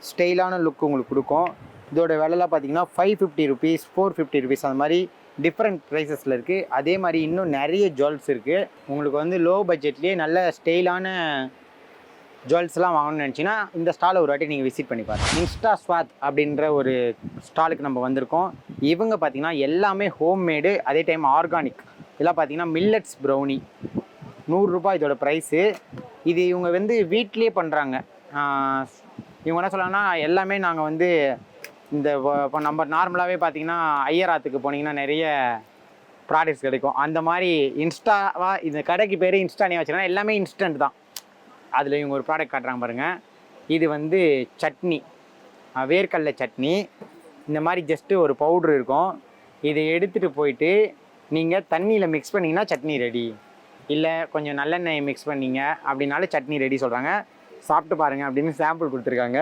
ஸ்டைலான லுக் உங்களுக்கு கொடுக்கும். இதோட விலைலாம் பார்த்தீங்கன்னா 550 ருபீஸ், 450 ருபீஸ் அந்த மாதிரி டிஃப்ரெண்ட் ப்ரைஸஸில் இருக்குது. அதே மாதிரி இன்னும் நிறைய ஜுவல்ஸ் இருக்குது. உங்களுக்கு வந்து லோ பட்ஜெட்லேயே நல்ல ஸ்டைலான ஜுவல்ஸ்லாம் வாங்கணும்னு நினச்சிங்கன்னா இந்த ஸ்டாலை ஒரு வாட்டி நீங்கள் விசிட் பண்ணி பாருங்கள். இன்ஸ்டா ஸ்வாத் அப்படின்ற ஒரு ஸ்டாலுக்கு நம்ம வந்திருக்கோம். இவங்க பார்த்திங்கன்னா எல்லாமே ஹோம்மேடு, அதே டைம் ஆர்கானிக். இதெல்லாம் பார்த்திங்கன்னா மில்லட்ஸ் ப்ரௌனி, 100 ரூபாய் இதோட ப்ரைஸு. இது இவங்க வந்து வீட்லேயே பண்ணுறாங்க. இவங்க என்ன சொல்லலாம்னா எல்லாமே நாங்கள் வந்து இந்த இப்போ நம்ம நார்மலாகவே பார்த்திங்கன்னா ஐயராத்துக்கு போனீங்கன்னா நிறைய ப்ராடக்ட்ஸ் கிடைக்கும். அந்த மாதிரி இன்ஸ்டாவாக இந்த கடைக்கு பேர் இன்ஸ்டானே வச்சுருக்காங்க. எல்லாமே இன்ஸ்டன்ட் தான். அதில் இவங்க ஒரு ப்ராடக்ட் காட்டுறாங்க பாருங்கள். இது வந்து சட்னி, வேர்க்கடலை சட்னி. இந்த மாதிரி ஜஸ்ட்டு ஒரு பவுட்ரு இருக்கும். இதை எடுத்துகிட்டு போயிட்டு நீங்கள் தண்ணியில் மிக்ஸ் பண்ணிங்கன்னா சட்னி ரெடி. இல்லை கொஞ்சம் நல்லெண்ணெய் மிக்ஸ் பண்ணிங்க அப்படின்னாலும் சட்னி ரெடி சொல்கிறாங்க. சாப்பிட்டு பாருங்கள் அப்படின்னு சாம்பிள் கொடுத்துருக்காங்க.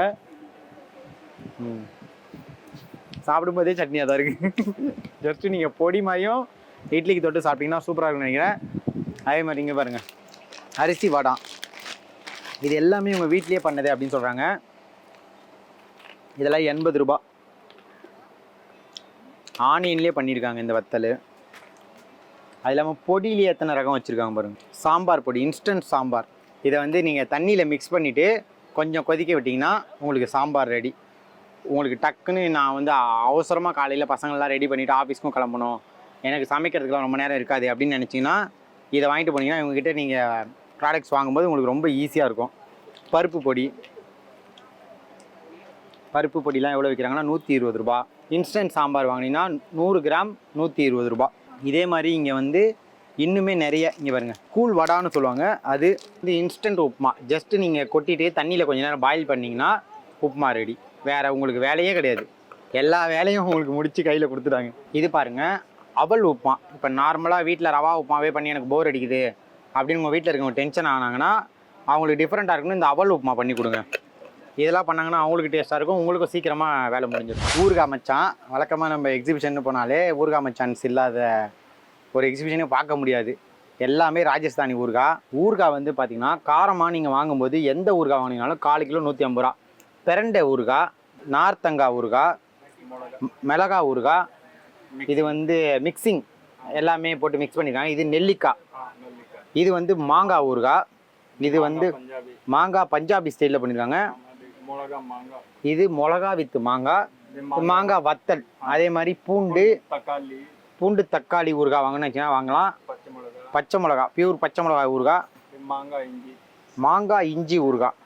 சாப்பிடும்போதே சட்னியாக தான் இருக்குது. ஜஸ்ட்டு நீங்கள் பொடி மாதிரியும் இட்லிக்கு தொட்டு சாப்பிட்டிங்கன்னா சூப்பராக இருக்குன்னு நினைக்கிறேன். அதே மாதிரி இங்கே பாருங்கள், அரிசி வடை. இது எல்லாமே உங்கள் வீட்லேயே பண்ணது அப்படின்னு சொல்கிறாங்க. இதெல்லாம் 80 ரூபா. ஆனியன்லேயே பண்ணியிருக்காங்க இந்த வத்தல். அது இல்லாமல் பொடியிலேயே எத்தனை ரகம் வச்சுருக்காங்க பாருங்கள். சாம்பார் பொடி, இன்ஸ்டன்ட் சாம்பார். இதை வந்து நீங்கள் தண்ணியில் மிக்ஸ் பண்ணிவிட்டு கொஞ்சம் கொதிக்க விட்டிங்கன்னா உங்களுக்கு சாம்பார் ரெடி. உங்களுக்கு டக்குன்னு நான் வந்து அவசரமாக காலையில் பசங்கள்லாம் ரெடி பண்ணிவிட்டு ஆஃபீஸ்க்கும் கிளம்பணும், எனக்கு சமைக்கிறதுக்குலாம் ரொம்ப நேரம் இருக்காது அப்படின்னு நினச்சிங்கன்னா இதை வாங்கிட்டு போனீங்கன்னா இவங்ககிட்ட நீங்கள் ப்ராடக்ட்ஸ் வாங்கும்போது உங்களுக்கு ரொம்ப ஈஸியாக இருக்கும். பருப்பு பொடிலாம் எவ்வளோ விற்கிறாங்கன்னா 120 ரூபா. இன்ஸ்டன்ட் சாம்பார் வாங்கினீங்கன்னா 100 கிராம் 120 ரூபா. இதே மாதிரி இங்கே வந்து இன்னுமே நிறைய இங்கே பாருங்கள், கூழ் வடான்னு சொல்லுவாங்க. அது வந்து இன்ஸ்டன்ட் உப்புமா. ஜஸ்ட்டு நீங்கள் கொட்டிட்டு தண்ணியில் கொஞ்சம் நேரம் பாயில் பண்ணிங்கன்னா உப்புமா ரெடி. வேறு உங்களுக்கு வேலையே கிடையாது. எல்லா வேலையும் உங்களுக்கு முடித்து கையில் கொடுத்துட்டாங்க. இது பாருங்கள், அவல் உப்புமா. இப்போ நார்மலாக வீட்டில் ரவா உப்புமாவே பண்ணி எனக்கு போர் அடிக்குது அப்படின்னு உங்கள் வீட்டில் இருக்கவங்க டென்ஷன் ஆனாங்கன்னா அவங்களுக்கு டிஃப்ரெண்ட்டாக இருக்குன்னு இந்த அவல் உப்புமா பண்ணி கொடுங்க. இதெல்லாம் பண்ணாங்கன்னா அவங்களுக்கு டேஸ்ட்டாக இருக்கும், உங்களுக்கும் சீக்கிரமாக வேலை முடிஞ்சிடும். ஊறுகாய் மச்சான் வழக்கமாக நம்ம எக்ஸிபிஷன் போனாலே ஊறுகாய் மச்சான்ஸ் இல்லாத ஒரு எக்ஸிபிஷனே பார்க்க முடியாது. எல்லாமே ராஜஸ்தானி ஊறுகாய் வந்து பார்த்திங்கன்னா காரமாக நீங்கள் வாங்கும்போது எந்த ஊறுகாய் வாங்கினாலும் 4 கிலோ 150 ரூபா. பிரண்டை ஊறுகாய், நார்த்தங்காய் ஊறுகாய், மிளகா ஊறுகாய், இது வந்து மிக்சிங் எல்லாமே போட்டு மிக்ஸ் பண்ணியிருக்காங்க. இது நெல்லிக்காய், இது வந்து மாங்காய் ஊறுகாய், இது வந்து மாங்காய் பஞ்சாபி ஸ்டைலில் பண்ணியிருக்காங்க. இது மிளகா வித்து மாங்காய் வத்தல். அதே மாதிரி பூண்டு தக்காளி ஊறுகாய் வாங்கினா வாங்கலாம். பச்சை மிளகா பியூர் பச்சை மிளகாய் ஊறுகாய், மாங்காய் இஞ்சி ஊறுகாய்,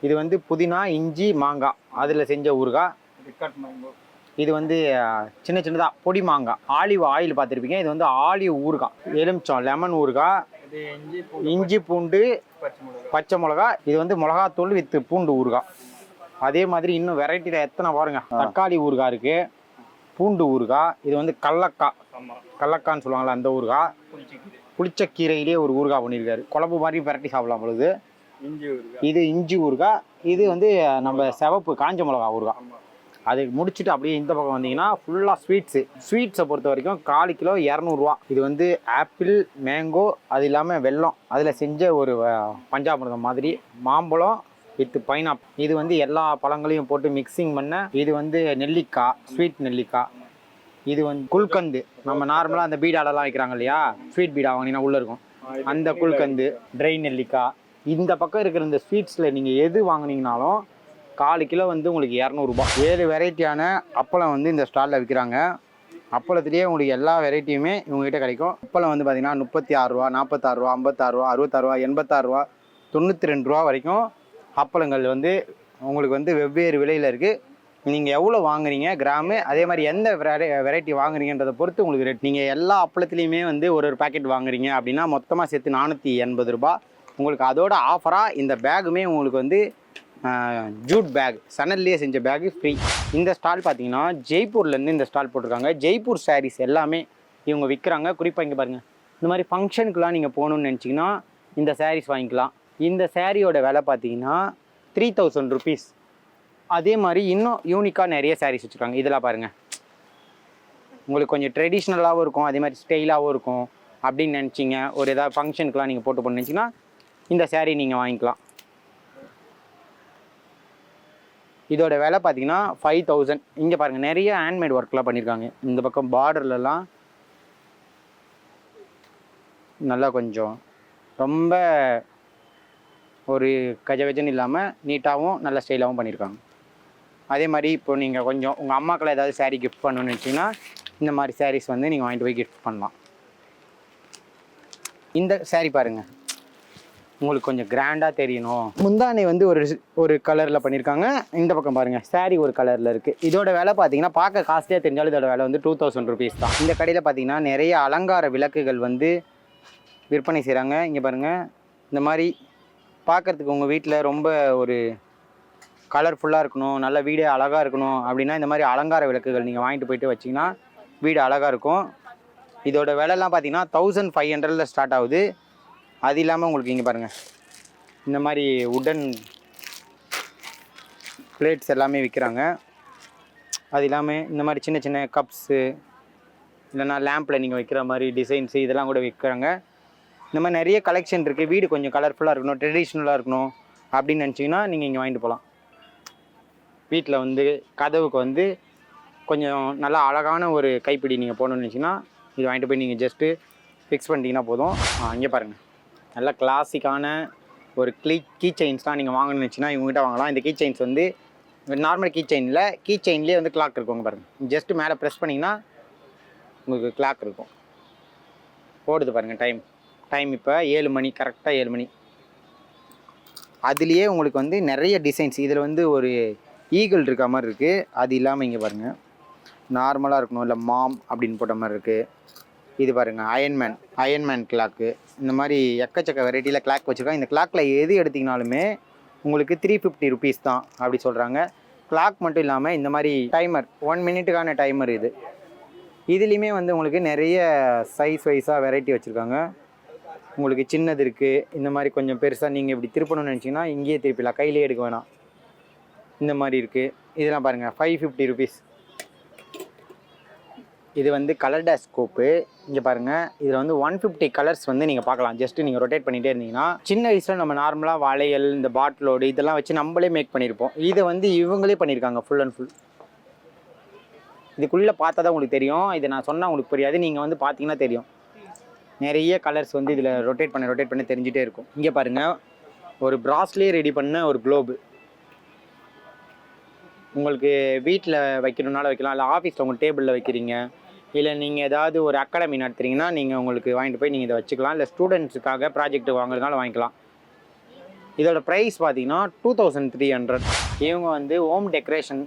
இது வந்து புதினா இஞ்சி மாங்காய் அதில் செஞ்ச ஊறுகாய். இது வந்து சின்ன சின்னதாக பொடி மாங்காய், ஆலிவ் ஆயில் பார்த்துருப்பீங்க. இது வந்து ஆலிவ் ஊறுகாய், எலுமிச்சம் லெமன் ஊறுகாய், இஞ்சி பூண்டு பச்சை மிளகா, இது வந்து மிளகாத்தூள் வித்து பூண்டு ஊறுகாய். அதே மாதிரி இன்னும் வெரைட்டியில் எத்தனை பாருங்க. தக்காளி ஊறுகாய் இருக்கு, பூண்டு ஊறுகாய், இது வந்து கல்லக்கான்னு சொல்லுவாங்களா அந்த ஊறுகாய். புளிச்சக்கீரையிலே ஒரு ஊறுகாய் பண்ணியிருக்காரு, குழம்பு மாதிரி வெரைட்டி சாப்பிடலாம் பொழுது. இது இஞ்சி ஊறுகாய், இது வந்து நம்ம சிவப்பு காஞ்ச மிளகா ஊறுகாய். அது முடிச்சுட்டு அப்படியே இந்த பக்கம் வந்தீங்கன்னா ஃபுல்லாக ஸ்வீட்ஸை பொறுத்த வரைக்கும் 4 கிலோ 200 ரூபா. இது வந்து ஆப்பிள் மேங்கோ அது இல்லாமல் வெல்லம் அதில் செஞ்ச ஒரு பஞ்சாமிர்தம் மாதிரி, மாம்பழம் வித் பைனாப்பிள், இது வந்து எல்லா பழங்களையும் போட்டு மிக்சிங் பண்ண. இது வந்து நெல்லிக்காய், ஸ்வீட் நெல்லிக்காய். இது வந்து குல்கந்து, நம்ம நார்மலாக அந்த பீடாலெல்லாம் வைக்கிறாங்க இல்லையா, ஸ்வீட் பீடா வாங்கினீங்கன்னா உள்ளே இருக்கும் அந்த குல்கந்து, ட்ரை நெல்லிக்காய். இந்த பக்கம் இருக்கிற இந்த ஸ்வீட்ஸில் நீங்கள் எது வாங்கினீங்கனாலும் 4 கிலோ வந்து உங்களுக்கு 200 ரூபா. 7 வெரைட்டியான அப்பளம் வந்து இந்த ஸ்டாலில் விற்கிறாங்க. அப்பளத்துலேயே உங்களுக்கு எல்லா வெரைட்டியுமே இவங்ககிட்ட கிடைக்கும். அப்பளம் வந்து பார்த்திங்கன்னா 36 ரூபா, 46 ரூபா, 56 ரூபா, 66 ரூபா, 86 ரூபா, 92 ரூபா வரைக்கும் அப்பளங்கள் வந்து உங்களுக்கு வந்து வெவ்வேறு விலையில் இருக்குது. நீங்கள் எவ்வளோ வாங்குறீங்க கிராமு, அதே மாதிரி எந்த வெரைட்டி வாங்குறீங்கன்றதை பொறுத்து உங்களுக்கு ரேட். நீங்கள் எல்லா அப்பளத்துலேயுமே வந்து ஒரு பாக்கெட் வாங்குறீங்க அப்படின்னா மொத்தமாக சேர்த்து 480 ரூபா. உங்களுக்கு அதோட ஆஃபராக இந்த பேகுமே உங்களுக்கு வந்து ஜூட் பேக், சணல்லையே செஞ்ச பேகு ஃப்ரீ. இந்த ஸ்டால் பார்த்தீங்கன்னா ஜெய்ப்பூர்லேருந்து இந்த ஸ்டால் போட்டிருக்காங்க. ஜெய்ப்பூர் சாரீஸ் எல்லாமே இவங்க விற்கிறாங்க. குறிப்பாக இங்கே பாருங்கள், இந்த மாதிரி ஃபங்க்ஷனுக்குலாம் நீங்கள் போகணுன்னு நினச்சிங்கன்னா இந்த சாரீஸ் வாங்கிக்கலாம். இந்த சாரியோட விலை பார்த்தீங்கன்னா 3000 ருபீஸ். அதே மாதிரி இன்னும் யூனிக்காக நிறைய சாரீஸ் வச்சுருக்காங்க. இதெல்லாம் பாருங்கள், உங்களுக்கு கொஞ்சம் ட்ரெடிஷ்னலாகவும் இருக்கும், அதே மாதிரி ஸ்டைலாகவும் இருக்கும் அப்படின்னு நினச்சிங்க. ஒரு ஏதாவது ஃபங்க்ஷனுக்குலாம் நீங்கள் போட்டு போகணுன்னு நினச்சிங்கன்னா இந்த சாரீ நீங்கள் வாங்கிக்கலாம். இதோட விலை பார்த்தீங்கன்னா 5000. இங்கே பாருங்கள், நிறைய ஹேண்ட்மேட் ஒர்க்லாம் பண்ணியிருக்காங்க. இந்த பக்கம் பார்டர்லலாம் நல்லா கொஞ்சம் ரொம்ப ஒரு கஜவஜன்னு இல்லாமல் நீட்டாகவும் நல்ல ஸ்டைலாகவும் பண்ணியிருக்காங்க. அதே மாதிரி இப்போ நீங்கள் கொஞ்சம் உங்கள் அம்மாக்களை ஏதாவது சாரீ கிஃப்ட் பண்ணணும்னு நினச்சிங்கன்னா இந்த மாதிரி சாரீஸ் வந்து நீங்கள் வாங்கிட்டு போய் கிஃப்ட் பண்ணலாம். இந்த சாரீ பாருங்கள், உங்களுக்கு கொஞ்சம் கிராண்டாக தெரியணும். முந்தானை வந்து ஒரு கலரில் பண்ணியிருக்காங்க. இந்த பக்கம் பாருங்கள், சாரீ ஒரு கலரில் இருக்குது. இதோட விலை பார்த்தீங்கன்னா பார்க்க காஸ்ட்லியாக தெரிஞ்சாலும் இதோட விலை வந்து 2000 ருபீஸ் தான். இந்த கடையில் பார்த்தீங்கன்னா நிறைய அலங்கார விளக்குகள் வந்து விற்பனை செய்கிறாங்க. இங்கே பாருங்கள், இந்த மாதிரி பார்க்குறதுக்கு உங்கள் வீட்டில் ரொம்ப ஒரு கலர்ஃபுல்லாக இருக்கணும், நல்ல வீடே அழகாக இருக்கணும் அப்படின்னா இந்த மாதிரி அலங்கார விளக்குகள் நீங்கள் வாங்கிட்டு போயிட்டு வச்சிங்கன்னா வீடு அழகாக இருக்கும். இதோட விலைலாம் பார்த்தீங்கன்னா 1500 ஸ்டார்ட் ஆகுது. அது இல்லாமல் உங்களுக்கு இங்கே பாருங்கள், இந்த மாதிரி உடன் பிளேட்ஸ் எல்லாமே விற்கிறாங்க. அது இல்லாமல் இந்த மாதிரி சின்ன சின்ன கப்ஸு, இல்லைனா லேம்பில் நீங்கள் வைக்கிற மாதிரி டிசைன்ஸு இதெல்லாம் கூட விற்கிறாங்க. இந்த மாதிரி நிறைய கலெக்ஷன் இருக்குது. வீடு கொஞ்சம் கலர்ஃபுல்லாக இருக்கணும், ட்ரெடிஷ்னலாக இருக்கணும் அப்படின்னு நினச்சிங்கன்னா நீங்கள் இங்கே வாங்கிட்டு போகலாம். வீட்டில் வந்து கதவுக்கு வந்து கொஞ்சம் நல்லா அழகான ஒரு கைப்பிடி நீங்கள் போகணுன்னு நினச்சிங்கன்னா இது வாங்கிட்டு போய் நீங்கள் ஜஸ்ட்டு ஃபிக்ஸ் பண்ணிட்டீங்கன்னா போதும். இங்கே பாருங்கள், நல்லா கிளாசிக்கான ஒரு கீ செயின்ஸ்லாம் நீங்கள் வாங்கணும்னு நினச்சிங்கன்னா இவங்ககிட்ட வாங்கலாம். இந்த கீ செயின்ஸ் வந்து நார்மல் கீ செயின்லேயே வந்து கிளாக் இருக்குங்க பாருங்கள். ஜஸ்ட்டு மேலே ப்ரெஸ் பண்ணிங்கன்னா உங்களுக்கு கிளாக் இருக்கும், ஓடுது பாருங்கள். டைம் இப்போ 7 மணி, கரெக்டாக 7 மணி. அதுலேயே உங்களுக்கு வந்து நிறைய டிசைன்ஸ், இதில் வந்து ஒரு ஈகிள் இருக்க மாதிரி இருக்குது. அது இல்லாமல் இங்கே பாருங்கள், நார்மலாக இருக்கணும், இல்லை மாம் அப்படின்னு போட்ட மாதிரி இருக்குது. இது பாருங்கள், அயன்மேன் கிளாக்கு. இந்த மாதிரி எக்கச்சக்க வெரைட்டியில் கிளாக் வச்சுருக்காங்க. இந்த கிளாக்கில் எது எடுத்திங்கனாலுமே உங்களுக்கு 350 ருபீஸ் தான் அப்படி சொல்கிறாங்க. கிளாக் மட்டும் இல்லாமல் இந்த மாதிரி டைமர், 1 மினிட்டுக்கான டைமர். இதுலேயுமே வந்து உங்களுக்கு நிறைய சைஸ் வைஸாக வெரைட்டி வச்சுருக்காங்க. உங்களுக்கு சின்னது இருக்குது, இந்த மாதிரி கொஞ்சம் பெருசாக நீங்கள் இப்படி திருப்பணும்னு நினச்சிங்கன்னா இங்கேயே திருப்பிடலாம், கையிலே எடுக்க வேணாம். இந்த மாதிரி இருக்குது. இதெல்லாம் பாருங்கள் 550 ருபீஸ். இது வந்து கலர் டேஷ் ஸ்கோப்பு. இங்கே பாருங்கள், இதில் வந்து 150 கலர்ஸ் வந்து நீங்கள் பார்க்கலாம். ஜஸ்ட்டு நீங்கள் ரொட்டேட் பண்ணிகிட்டே இருந்தீங்கன்னா, சின்ன வயசில் நம்ம நார்மலாக வளையல், இந்த பாட்டிலோடு இதெல்லாம் வச்சு நம்மளே மேக் பண்ணியிருப்போம். இதை வந்து இவங்களே பண்ணியிருக்காங்க ஃபுல் அண்ட் ஃபுல். இதுக்குள்ளே பார்த்தா தான் உங்களுக்கு தெரியும், இதை நான் சொன்னால் உங்களுக்கு புரியாது, நீங்கள் வந்து பார்த்தீங்கன்னா தெரியும். நிறைய கலர்ஸ் வந்து இதில் ரொட்டேட் பண்ண தெரிஞ்சிட்டே இருக்கும். இங்கே பாருங்கள், ஒரு பிராஸ்லேயே ரெடி பண்ண ஒரு குளோபு. உங்களுக்கு வீட்டில் வைக்கணுன்னாலும் வைக்கலாம், இல்லை ஆஃபீஸில் உங்கள் டேபிளில் வைக்கிறீங்க, இல்லை நீங்கள் ஏதாவது ஒரு அகாடமி நடத்துறீங்கன்னா நீங்கள் உங்களுக்கு வாங்கிட்டு போய் நீங்கள் இதை வச்சுக்கலாம், இல்லை ஸ்டூடெண்ட்ஸுக்காக ப்ராஜெக்ட் வாங்குறதுனால வாங்கிக்கலாம். இதோட ப்ரைஸ் பார்த்தீங்கன்னா 2300. இவங்க வந்து ஹோம் டெக்கரேஷன்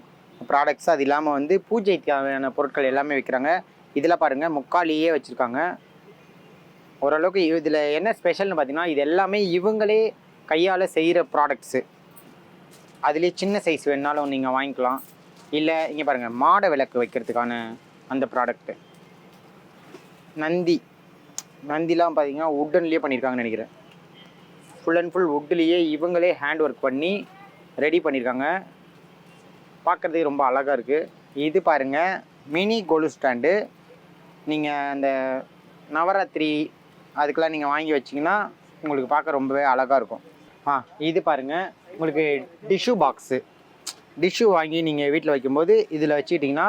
ப்ராடக்ட்ஸ், அது இல்லாமல் வந்து பூஜைக்கான பொருட்கள் எல்லாமே விற்கிறாங்க. இதில் பாருங்கள் முக்காலியே வச்சுருக்காங்க. ஓரளவுக்கு இதில் என்ன ஸ்பெஷல்னு பார்த்தீங்கன்னா, இது எல்லாமே இவங்களே கையால் செய்கிற ப்ராடக்ட்ஸு. அதுலேயே சின்ன சைஸ் வேணுனாலும் நீங்கள் வாங்கிக்கலாம். இல்லை இங்கே பாருங்கள், மாட விளக்கு வைக்கிறதுக்கான அந்த ப்ராடக்ட்டு. நந்திலாம் பார்த்தீங்கன்னா உட்டன்லேயே பண்ணியிருக்காங்கன்னு நினைக்கிறேன். ஃபுல் அண்ட் ஃபுல் வுட்லேயே இவங்களே ஹேண்ட் ஒர்க் பண்ணி ரெடி பண்ணியிருக்காங்க. பார்க்குறதுக்கு ரொம்ப அழகாக இருக்குது. இது பாருங்கள், மினி கோலு ஸ்டாண்டு. நீங்கள் அந்த நவராத்திரி அதுக்கெலாம் நீங்கள் வாங்கி வச்சிங்கன்னா உங்களுக்கு பார்க்க ரொம்பவே அழகாக இருக்கும். இது பாருங்கள், உங்களுக்கு டிஷ்யூ பாக்ஸு. டிஷ்யூ வாங்கி நீங்கள் வீட்டில் வைக்கும்போது இதில் வச்சுக்கிட்டிங்கன்னா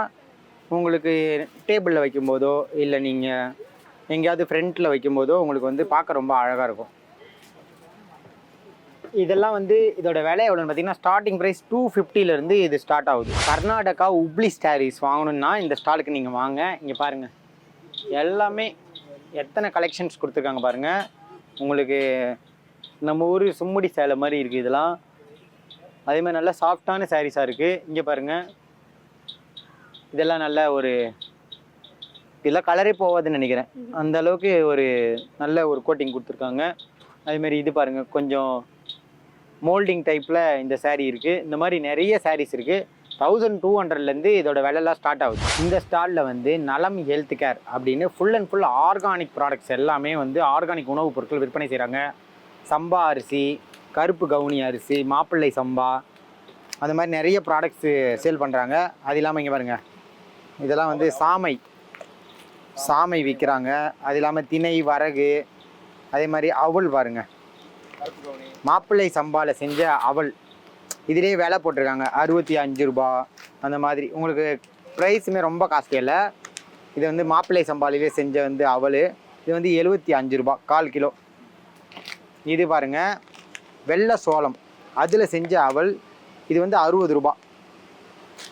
உங்களுக்கு டேபிளில் வைக்கும்போதோ, இல்லை நீங்கள் எங்கேயாவது ஃப்ரண்ட்டில் வைக்கும்போதோ உங்களுக்கு வந்து பார்க்க ரொம்ப அழகாக இருக்கும். இதெல்லாம் வந்து இதோட விலை எவ்வளோன்னு பார்த்தீங்கன்னா, ஸ்டார்டிங் ப்ரைஸ் 250லேருந்து இது ஸ்டார்ட் ஆகுது. கர்நாடகா உப்ளி சாரீஸ் வாங்கணுன்னா இந்த ஸ்டாலுக்கு நீங்கள் வாங்க. இங்கே பாருங்கள், எல்லாமே எத்தனை கலெக்ஷன்ஸ் கொடுத்துருக்காங்க பாருங்கள். உங்களுக்கு நம்ம ஊர் சும்முடி சேலை மாதிரி இருக்குது இதெல்லாம். அதே மாதிரி நல்லா சாஃப்டான சாரீஸாக இருக்குது. இங்கே பாருங்கள், இதெல்லாம் நல்ல ஒரு இதெல்லாம் கலரே போகாதுன்னு நினைக்கிறேன், அந்த அளவுக்கு ஒரு நல்ல ஒரு கோட்டிங் கொடுத்துருக்காங்க. அதேமாதிரி இது பாருங்கள், கொஞ்சம் மோல்டிங் டைப்பில் இந்த சாரீ இருக்குது. இந்த மாதிரி நிறைய சாரீஸ் இருக்குது. 1200லேருந்து இதோட விலைலாம் ஸ்டார்ட் ஆகுது. இந்த ஸ்டாலில் வந்து நலம் ஹெல்த் கேர் அப்படின்னு full and full organic products எல்லாமே வந்து ஆர்கானிக் உணவுப் பொருட்கள் விற்பனை செய்கிறாங்க. சம்பா அரிசி, கருப்பு கவுனி அரிசி, மாப்பிள்ளை சம்பா, அந்த மாதிரி நிறைய ப்ராடக்ட்ஸு சேல் பண்ணுறாங்க. அது இல்லாமல் இங்கே பாருங்கள், இதெல்லாம் வந்து சாமை விற்கிறாங்க. அது இல்லாமல் திணை, வரகு, அதே மாதிரி அவல் பாருங்கள், மாப்பிள்ளை சம்பாவில் செஞ்ச அவல் இதிலே விலை போட்டிருக்காங்க 65 ரூபா. அந்த மாதிரி உங்களுக்கு ப்ரைஸுமே ரொம்ப காஸ்ட்லி இல்லை. இது வந்து மாப்பிள்ளை சம்பாலிலே செஞ்ச வந்து அவல், இது வந்து 75 ரூபா 1/4 கிலோ. இது பாருங்கள், வெள்ளை சோளம் அதில் செஞ்ச அவல், இது வந்து 60 ரூபா.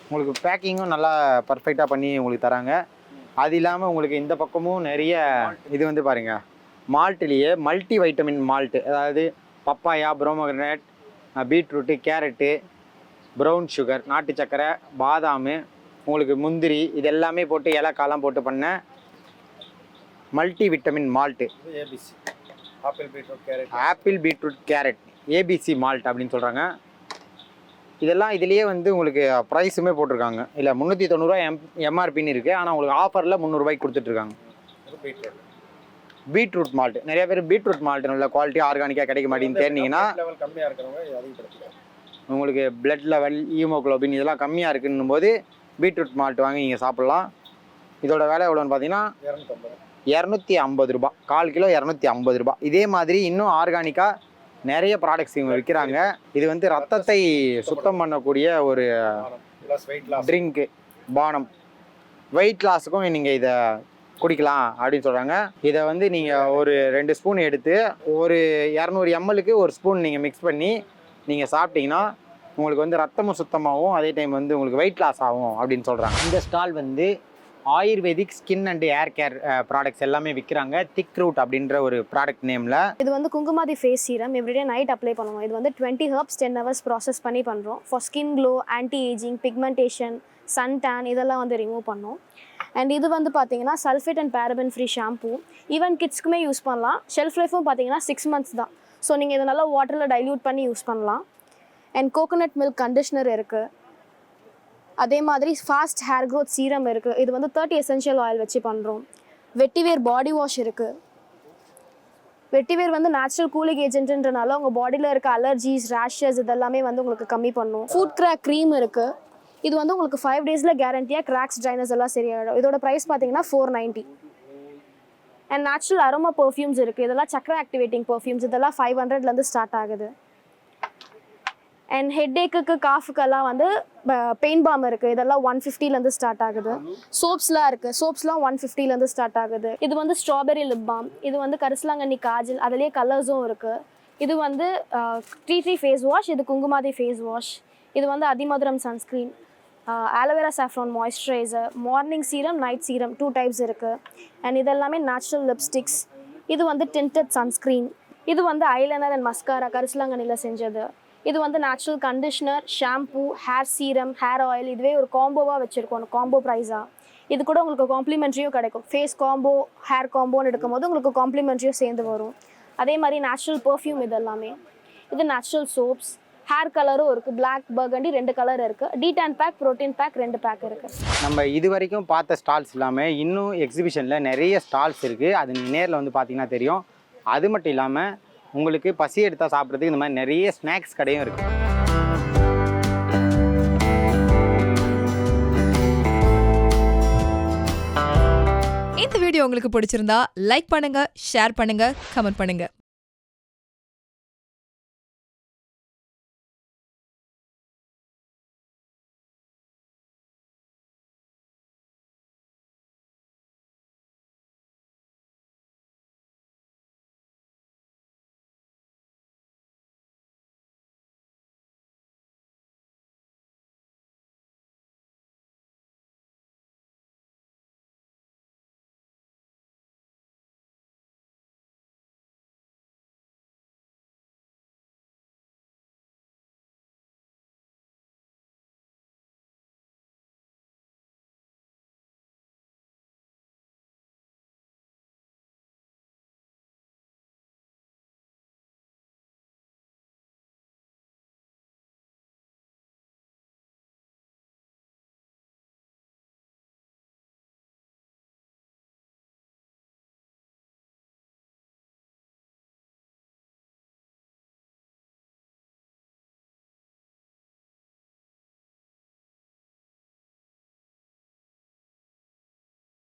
உங்களுக்கு பேக்கிங்கும் நல்லா பர்ஃபெக்டாக பண்ணி உங்களுக்கு தராங்க. அது இல்லாமல் உங்களுக்கு இந்த பக்கமும் நிறைய இது வந்து பாருங்கள், மால்ட்லேயே மல்டி வைட்டமின் மால்ட்டு, அதாவது papaya, pomegranate, beetroot, carrot, brown sugar, நாட்டு சக்கரை, பாதாம், உங்களுக்கு முந்திரி, இது எல்லாமே போட்டு ஏலக்காயெல்லாம் போட்டு பண்ண multi vitamin malt. ABC apple beetroot carrot ABC malt அப்படின்னு சொல்கிறாங்க. இதெல்லாம் இதுலேயே வந்து உங்களுக்கு ப்ரைஸுமே போட்டிருக்காங்க. இல்லை 390 எம்ஆர்பின்னு இருக்குது, ஆனால் உங்களுக்கு ஆஃபரில் 300 ரூபாய்க்கு கொடுத்துட்ருக்காங்க. பீட்ரூட் மால்ட், நிறைய பேர் பீட்ரூட் மால்ட் நல்ல குவாலிட்டி ஆர்கானிக்காக கிடைக்க மாட்டேங்குன்னு தேடினீங்கன்னா, கம்மியாக இருக்கிறவங்க உங்களுக்கு பிளட் லெவல், ஹீமோக்ளோபின் இதெல்லாம் கம்மியாக இருக்குன்னும் போது பீட்ரூட் மால்ட் வாங்கி நீங்கள் சாப்பிட்லாம். இதோட விலை எவ்வளோன்னு பார்த்தீங்கன்னா 250 ரூபா, 1/4 கிலோ 250 ரூபா. இதே மாதிரி இன்னும் ஆர்கானிக்காக நிறைய ப்ராடக்ட்ஸ் இவங்க விற்கிறாங்க. இது வந்து ரத்தத்தை சுத்தம் பண்ணக்கூடிய ஒரு ட்ரிங்க்கு, பானம். வெயிட் லாஸுக்கும் நீங்கள் இதை குடிக்கலாம் அப்படின்னு சொல்கிறாங்க. இதை வந்து நீங்கள் ஒரு 2 ஸ்பூன் எடுத்து ஒரு 200 ml ஒரு ஸ்பூன் நீங்கள் மிக்ஸ் பண்ணி நீங்கள் சாப்பிட்டீங்கன்னா உங்களுக்கு வந்து ரத்தமும் சுத்தமாகவும் அதே டைம் வந்து உங்களுக்கு வெயிட் லாஸ் ஆகும் அப்படின்னு சொல்கிறாங்க. இந்த ஸ்டால் வந்து ayurvedic skin and hair care products எல்லாமே விற்கிறாங்க. திக் ரூட் அப்படின்ற ஒரு ப்ராடக்ட் நேமில். இது வந்து Kumkumadi face serum everyday night apply பண்ணுவோம். இது வந்து 20 ஹெர்ப்ஸ் 10 hours ப்ராசஸ் பண்ணி பண்ணுறோம். For skin glow, anti ageing, pigmentation, sun tan இதெல்லாம் வந்து ரிமூவ் பண்ணோம். அண்ட் இது வந்து பார்த்தீங்கன்னா sulphate and paraben free shampoo. Even கிட்ஸ்க்குமே யூஸ் பண்ணலாம். ஷெல்ஃப் லைஃபும் பார்த்தீங்கன்னா 6 months தான். ஸோ நீங்கள் இதை நல்லா வாட்டரில் டைல்யூட் பண்ணி யூஸ் பண்ணலாம். அண்ட் கோகோனட் மில்க் கண்டிஷ்னர் இருக்குது. அதே மாதிரி ஃபாஸ்ட் ஹேர் க்ரோத் சீரம் இருக்குது. இது வந்து 30 எசென்ஷியல் ஆயில் வச்சு பண்ணுறோம். வெட்டிவேர் பாடி வாஷ் இருக்குது. வெட்டிவேர் வந்து நேச்சுரல் கூலிங் ஏஜென்ட்ன்றனால உங்கள் பாடியில் இருக்க அலர்ஜிஸ் ரேஷஸ் இதெல்லாமே வந்து உங்களுக்கு கம்மி பண்ணும். ஃபுட் கிராக் க்ரீம் இருக்குது. இது வந்து உங்களுக்கு 5 டேஸில் கேரண்டியாக கிராக்ஸ் ட்ரைனஸ் எல்லாம் சரியாயிடும். இதோட ப்ரைஸ் பார்த்தீங்கன்னா 490. அண்ட் நேச்சுரல் அரோமா பர்ஃப்யூம்ஸ் இருக்குது. இதெல்லாம் சக்ரா ஆக்டிவேட்டிங் பர்ஃப்யூம்ஸ். இதெல்லாம் 500லேருந்து ஸ்டார்ட் ஆகுது. அண்ட் ஹெட்டேக்கு காஃபுக்கெல்லாம் வந்து பெயின் பாம் இருக்குது. இதெல்லாம் 150லேருந்து ஸ்டார்ட் ஆகுது. சோப்ஸ்லாம் இருக்குது. சோப்ஸ்லாம் 150லேருந்து ஸ்டார்ட் ஆகுது. இது வந்து ஸ்ட்ராபெரி லிப் பாம். இது வந்து கரிசலாங்கண்ணி காஜல். அதுலேயே கலர்ஸும் இருக்குது. இது வந்து ட்ரீ ஃபேஸ் வாஷ். இது குங்குமாதி ஃபேஸ் வாஷ். இது வந்து அதிமதுரம் sunscreen. Aloe vera saffron moisturiser. Morning serum night serum 2 types இருக்குது. அண்ட் இதெல்லாமே நேச்சுரல் லிப்ஸ்டிக்ஸ். இது வந்து டிண்டட் சன்ஸ்க்ரீன். இது வந்து ஐலைனர் அண்ட் மஸ்காரா கரிசலாங்கண்ணியில் செஞ்சது. இது வந்து natural conditioner, shampoo, hair serum, hair oil. இதுவே ஒரு காம்போவாக வச்சுருக்கோம், காம்போ ப்ரைஸாக. இது கூட உங்களுக்கு காம்ப்ளிமெண்ட்ரியும் கிடைக்கும். ஃபேஸ் காம்போ, ஹேர் காம்போன்னு எடுக்கும்போது உங்களுக்கு காம்ப்ளிமெண்ட்ரியும் சேர்ந்து வரும். அதே மாதிரி நேச்சுரல் பர்ஃப்யூம் இது எல்லாமே. இது நேச்சுரல் சோப்ஸ். ஹேர் கலரும் இருக்குது. பிளாக் பர்கண்டி 2 கலர் இருக்குது. Detan pack, protein pack 2 pack இருக்குது. நம்ம இது வரைக்கும் பார்த்த ஸ்டால்ஸ் இல்லாமல் இன்னும் எக்ஸிபிஷனில் நிறைய ஸ்டால்ஸ் இருக்குது. அது நேரில் வந்து பார்த்தீங்கன்னா தெரியும். அது மட்டும் இல்லாமல் உங்களுக்கு பசி எடுத்தால் சாப்பிட்றதுக்கு இந்த மாதிரி நிறைய ஸ்நாக்ஸ் கடையும் இருக்குது. இந்த வீடியோ உங்களுக்கு பிடிச்சிருந்தா லைக் பண்ணுங்க, ஷேர் பண்ணுங்க, கமெண்ட் பண்ணுங்க.